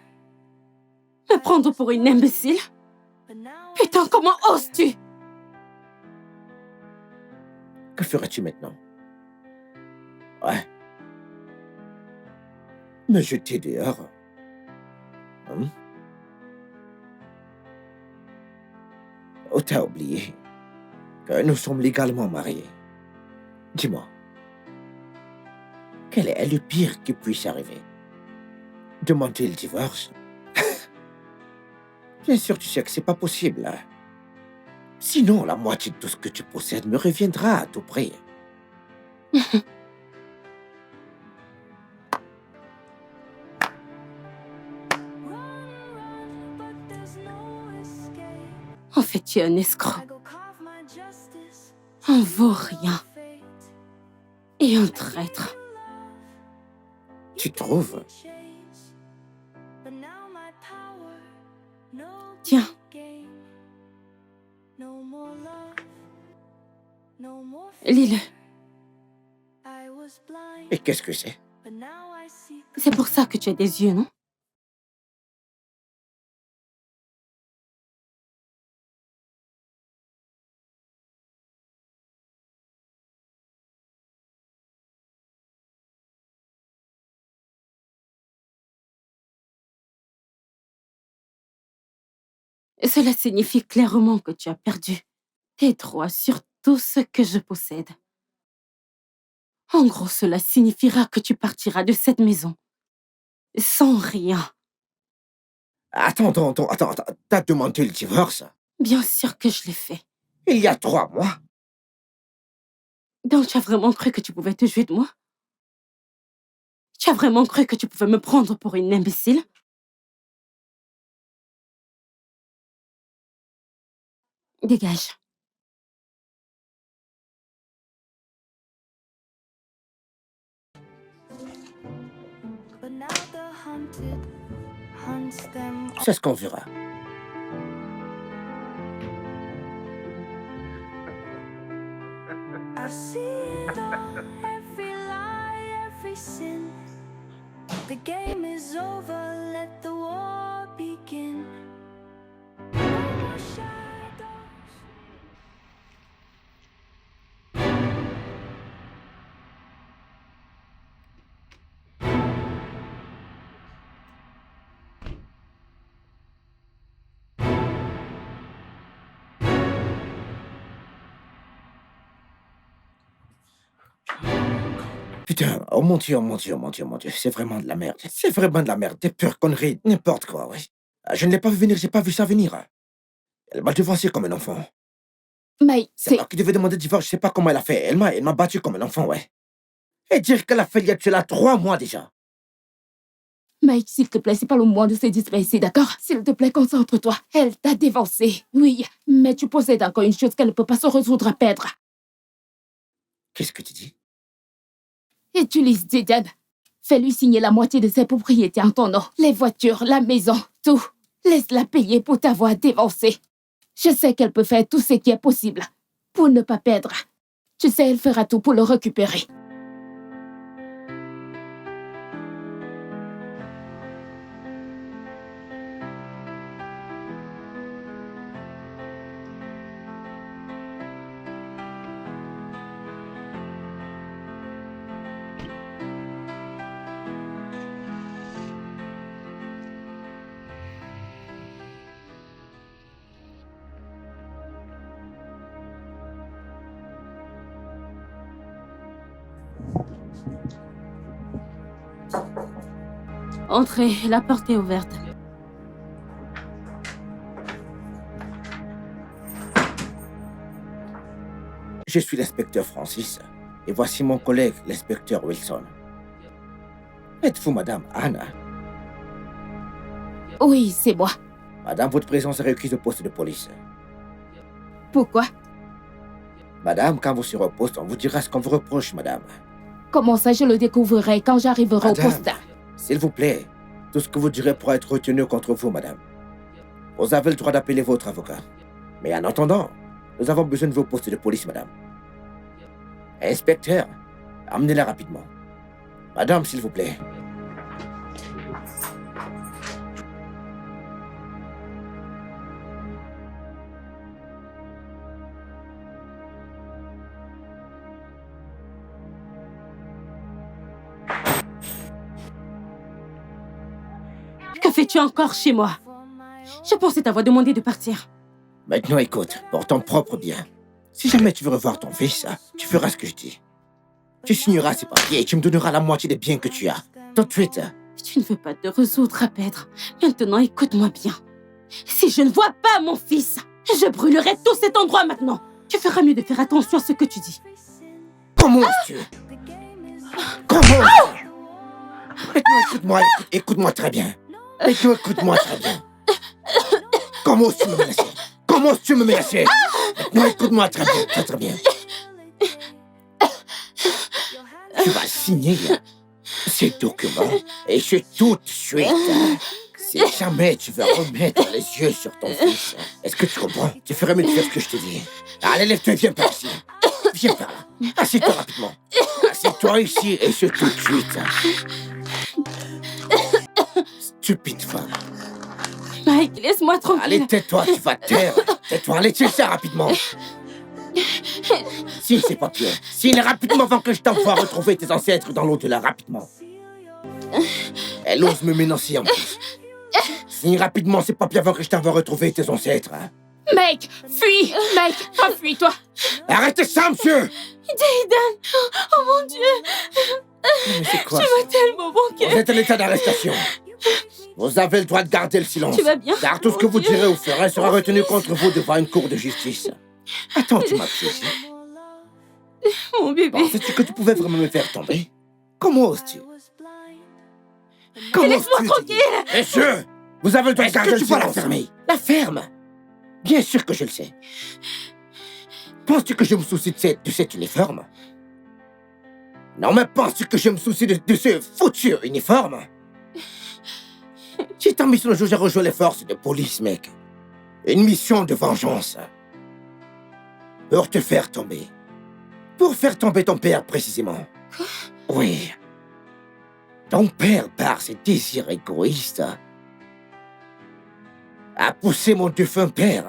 Me prendre pour une imbécile? Putain, comment oses-tu? Que ferais-tu maintenant? Ouais. Me jeter dehors? Hein? Oh, t'as oublié que nous sommes légalement mariés. Dis-moi, quel est le pire qui puisse arriver? Demander le divorce? Bien sûr, tu sais que c'est pas possible. Hein? Sinon, la moitié de tout ce que tu possèdes me reviendra à tout prix. En fait, tu es un escroc. Un vaurien. Et un traître. Tu trouves? Tiens. more love, no more Lis-le. I was blind, Et qu'est-ce que c'est? but now I see. C'est pour ça que tu as des yeux, non? Cela signifie clairement que tu as perdu tes droits sur tout ce que je possède. En gros, cela signifiera que tu partiras de cette maison sans rien. Attends. T'as demandé le divorce? Bien sûr que je l'ai fait. Il y a 3 mois. Donc, tu as vraiment cru que tu pouvais te jouer de moi? Tu as vraiment cru que tu pouvais me prendre pour une imbécile? Dégage. But now the hunted hunts them. C'est ce qu'on verra. I see it all, every lie, every sin. The game is over, let the war begin. No more shadows. Putain, oh mon Dieu. C'est vraiment de la merde. C'est vraiment de la merde. Des pures conneries, n'importe quoi, oui. Je ne l'ai pas vu venir, j'ai pas vu ça venir. Elle m'a devancé comme un enfant. Mike, C'est c'est... moi qui devais demander le divorce, je sais pas comment elle a fait. Elle m'a battu comme un enfant, ouais. Et dire qu'elle a fait il y a de là 3 mois déjà. Mike, s'il te plaît, c'est pas le moment de se disperser, d'accord? S'il te plaît, concentre-toi. Elle t'a dévancé, oui. Mais tu possèdes encore une chose qu'elle ne peut pas se résoudre à perdre. Qu'est-ce que tu dis? Utilise Zidane. Fais-lui signer la moitié de ses propriétés en ton nom. Les voitures, la maison, tout. Laisse-la payer pour t'avoir dévancé. Je sais qu'elle peut faire tout ce qui est possible pour ne pas perdre. Tu sais, elle fera tout pour le récupérer. Entrez, la porte est ouverte. Je suis l'inspecteur Francis. Et voici mon collègue, l'inspecteur Wilson. Êtes-vous Madame Anna? Oui, c'est moi. Madame, votre présence est requise au poste de police. Pourquoi? Madame, quand vous serez au poste, on vous dira ce qu'on vous reproche, madame. Comment ça, je le découvrirai quand j'arriverai au Madame, poste? s'il vous plaît, tout ce que vous direz pourra être retenu contre vous, madame. Vous avez le droit d'appeler votre avocat. Mais en attendant, nous avons besoin de vos postes de police, madame. Inspecteur, amenez-la rapidement. Madame, s'il vous plaît. Que fais-tu encore chez moi? Je pensais t'avoir demandé de partir. Maintenant, écoute, pour ton propre bien. Si jamais tu veux revoir ton fils, tu feras ce que je dis. Tu signeras ces papiers et tu me donneras la moitié des biens que tu as. Tout de suite. Tu ne veux pas te résoudre à perdre. Maintenant, écoute-moi bien. Si je ne vois pas mon fils, je brûlerai tout cet endroit maintenant. Tu feras mieux de faire attention à ce que tu dis. Comment tu... Comment Maintenant, écoute-moi, écoute-moi très bien. Maintenant, écoute-moi très bien. Comment tu me menacer? Comment tu me menacer? Maintenant, écoute-moi très bien, très bien. Tu vas signer ces documents et c'est tout de suite. Si jamais tu veux remettre les yeux sur ton fils, est-ce que tu comprends? Tu ferais mieux de faire ce que je te dis. Allez, lève-toi et viens par ici. Viens par là. Assieds-toi rapidement. Assieds-toi ici et ce tout de suite. Stupide femme. Mike, laisse-moi tranquille. Allez, tais-toi, tu vas te taire. Tais-toi, allez, tiens ça rapidement. Si, c'est pas pire. Signe rapidement avant que je t'envoie retrouver tes ancêtres dans l'au-delà, rapidement. Elle ose me menacer en plus. Signe rapidement ces papiers avant que je t'envoie retrouver tes ancêtres. Hein. Mike, fuis! Mike, enfuis-toi! Arrêtez ça, monsieur! Jaden! Oh mon Dieu! Mais c'est quoi Tu ça? m'as tellement manqué. Vous êtes en état d'arrestation. Vous avez le droit de garder le silence. Tu vas bien? Car tout ce que Mon vous Dieu. direz ou ferez sera retenu contre vous devant une cour de justice. Attends, tu m'as piégé. Mon bébé. Pensais-tu que tu pouvais vraiment me faire tomber? Comment oses-tu? Comment Laisse-moi oses-tu, tranquille. Teddy? Monsieur! Vous avez le droit de garder le silence. Est-ce que tu vas la fermer? La ferme? Bien sûr que je le sais. Penses-tu que je me soucie de cet uniforme? Non, mais penses-tu que je me soucie de ce foutu uniforme? J'ai ta mission aujourd'hui à rejoindre les forces de police, mec. Une mission de vengeance. Pour te faire tomber. Pour faire tomber ton père, précisément. Oui. Ton père, par ses désirs égoïstes, a poussé mon défunt père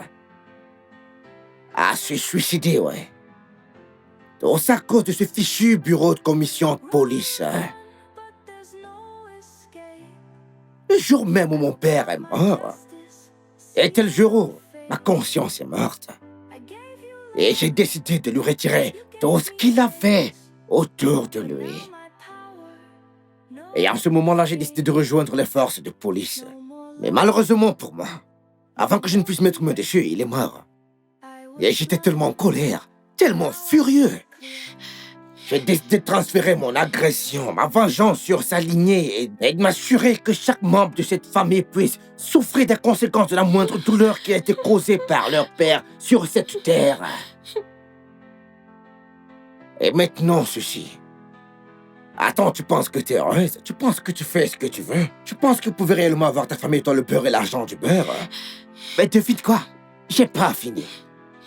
à se suicider, ouais. Tout ça à cause de ce fichu bureau de commission de police. Le jour même où mon père est mort, était le jour où ma conscience est morte. Et j'ai décidé de lui retirer tout ce qu'il avait autour de lui. Et en ce moment-là, j'ai décidé de rejoindre les forces de police. Mais malheureusement pour moi, avant que je ne puisse mettre main dessus, il est mort. Et j'étais tellement en colère, tellement furieux. J'ai décidé de transférer mon agression, ma vengeance sur sa lignée et de m'assurer que chaque membre de cette famille puisse souffrir des conséquences de la moindre douleur qui a été causée par leur père sur cette terre. Et maintenant, ceci. Attends, tu penses que t'es heureuse? Tu penses que tu fais ce que tu veux? Tu penses que vous pouvez réellement avoir ta famille, toi, le beurre et l'argent du beurre? Mais devine quoi? J'ai pas fini.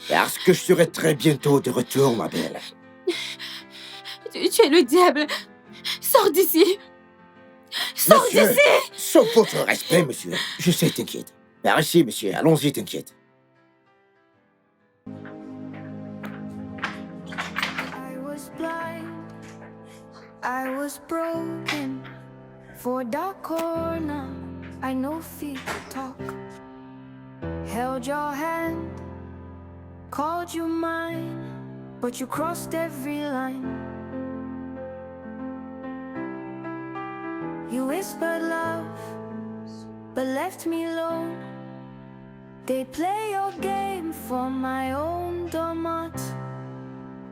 Parce que je serai très bientôt de retour, ma belle. Tu es le diable. Sors d'ici. Sors Monsieur, d'ici. sauf votre respect, monsieur. Je sais, t'inquiète. Par ici, monsieur. Allons-y, t'inquiète. I was blind, I was broken. For a dark corner, I know feet to talk. Held your hand, called you mine, but you crossed every line. You whispered love, but left me alone. They play your game for my own domot.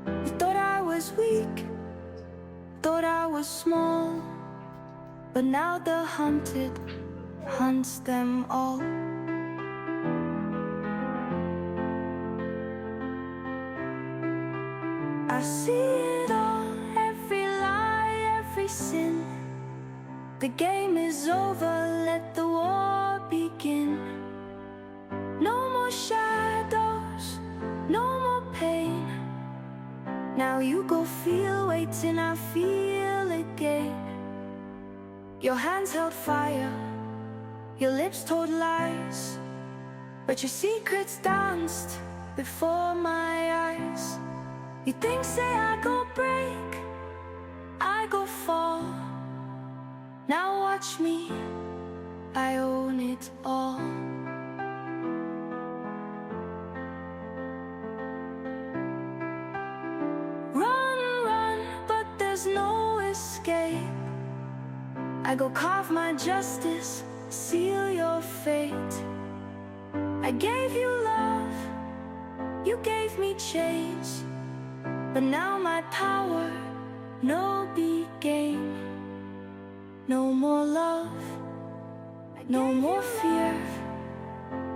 You thought I was weak, thought I was small, but now the hunted hunts them all. I see it all, every lie, every sin. The game is over, let the war begin. No more shadows, no more pain. Now you go feel, waiting, I feel again. Your hands held fire, your lips told lies, but your secrets danced before my eyes. You think, say I go break, I go fall. Now watch me, I own it all. Run, run, but there's no escape. I go carve my justice, seal your fate. I gave you love, you gave me change, but now my power, no big game. No more love, no more fear.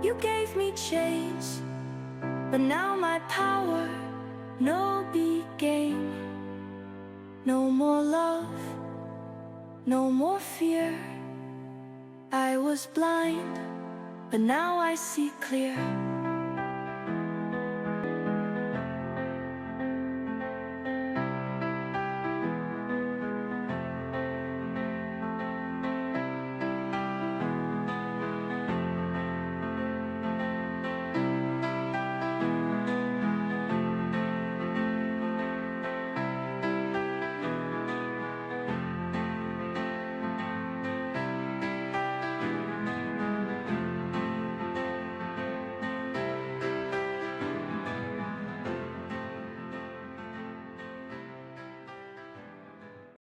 You gave me change, but now my power, no big game. No more love, no more fear. I was blind, but now I see clear.